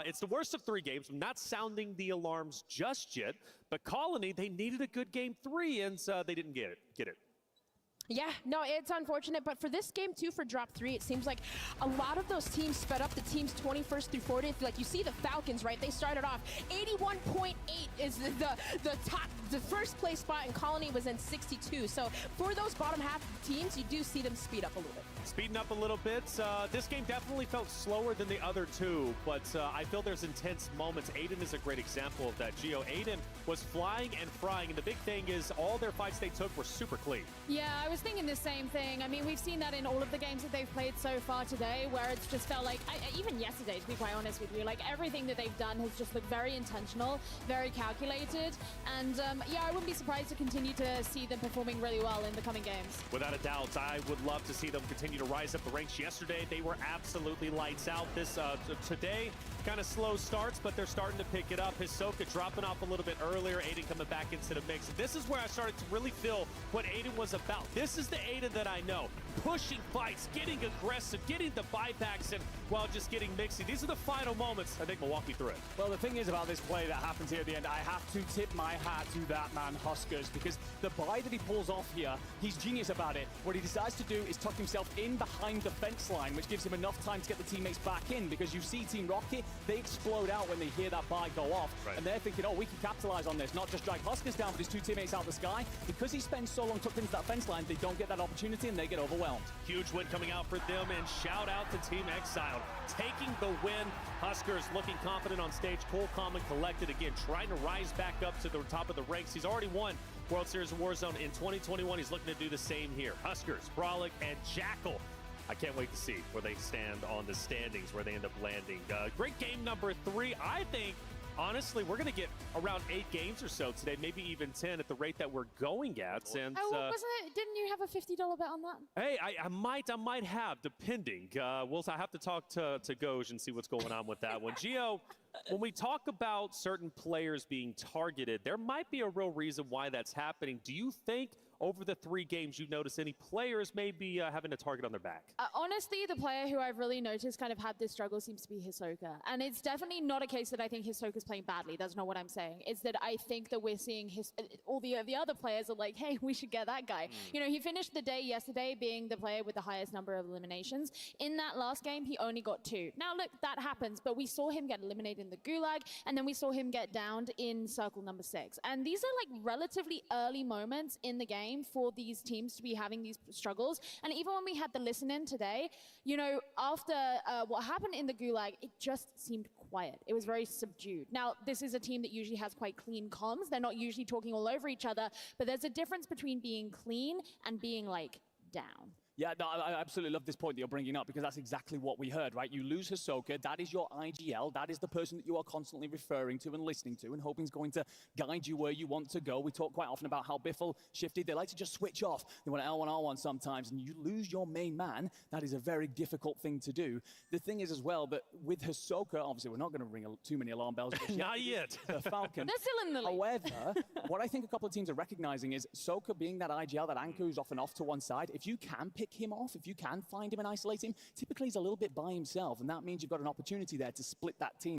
It's the worst of 3 games. I'm not sounding the alarms just yet, but Colony, they needed a good game 3, and they didn't get it. Yeah, no, it's unfortunate, but for this game too, for drop 3, it seems like a lot of those teams sped up. The teams 21st through 40th, like you see the Falcons, right? They started off 81.8 is the top, the first place spot, and Colony was in 62. So for those bottom half teams, you do see them speed up a little bit. Speeding up a little bit. This game definitely felt slower than the other two, but I feel there's intense moments. Aiden is a great example of that. Gio, Aiden was flying and frying, and the big thing is all their fights they took were super clean. Yeah, I was thinking the same thing. I mean, we've seen that in all of the games that they've played so far today, where it's just felt like, even yesterday, to be quite honest with you, like everything that they've done has just looked very intentional, very calculated, and yeah, I wouldn't be surprised to continue to see them performing really well in the coming games. Without a doubt, I would love to see them continue to rise up the ranks. Yesterday, they were absolutely lights out. This today, kind of slow starts, but they're starting to pick it up. Hisoka dropping off a little bit earlier, Aiden coming back into the mix. This is where I started to really feel what Aiden was about. This is the Aiden that I know. Pushing fights, getting aggressive, getting the buybacks, and while just getting mixy. These are the final moments. I think we'll walk you through it. Well, the thing is about this play that happens here at the end, I have to tip my hat to that man, Huskers, because the buy that he pulls off here, he's genius about it. What he decides to do is tuck himself in behind the fence line, which gives him enough time to get the teammates back in, because you see Team Rocket, they explode out when they hear that buy go off, and they're thinking, oh, we can capitalize on this, not just drag Huskers down, but his two teammates out the sky. Because he spends so long tucked into that fence line, they don't get that opportunity and they get overwhelmed. Huge win coming out for them, and shout out to Team Exiled taking the win. Huskers looking confident on stage, cool, calm, and collected again, trying to rise back up to the top of the ranks. He's already won World Series of Warzone in 2021. He's looking to do the same here. Huskers, Brolic, and Jackal. I can't wait to see where they stand on the standings, where they end up landing. Great game number 3. I think, honestly, we're going to get around 8 games or so today, maybe even 10 at the rate that we're going at. And wasn't it? Didn't you have a $50 bet on that? hey, I might have, depending. I have to talk to Goj and see what's going on with that one. Gio, when we talk about certain players being targeted, there might be a real reason why that's happening. Do you think over the 3 games you notice any players maybe having a target on their back? Honestly, the player who I've really noticed kind of had this struggle seems to be Hisoka. And it's definitely not a case that I think Hisoka's playing badly. That's not what I'm saying. It's that I think that we're seeing all the other players are like, hey, we should get that guy. You know, he finished the day yesterday being the player with the highest number of eliminations. In that last game, he only got 2. Now, look, that happens, but we saw him get eliminated in the Gulag, and then we saw him get downed in circle number 6. And these are like relatively early moments in the game for these teams to be having these struggles. And even when we had the listen-in today, you know, after what happened in the Gulag, it just seemed quiet. It was very subdued. Now, this is a team that usually has quite clean comms. They're not usually talking all over each other, but there's a difference between being clean and being, like, down. Yeah, no, I absolutely love this point that you're bringing up, because that's exactly what we heard, right? You lose Hisoka, that is your IGL, that is the person that you are constantly referring to and listening to and hoping is going to guide you where you want to go. We talk quite often about how Biffle shifted. They like to just switch off. They want L1R1 sometimes, and you lose your main man. That is a very difficult thing to do. The thing is as well that with Hisoka, obviously we're not going to ring too many alarm bells. Not yet. The Falcon. They're still in the league. However, what I think a couple of teams are recognizing is Soka being that IGL, that anchor who's off and off to one side. If you can pick him off, if you can find him and isolate him, typically he's a little bit by himself, and that means you've got an opportunity there to split that team.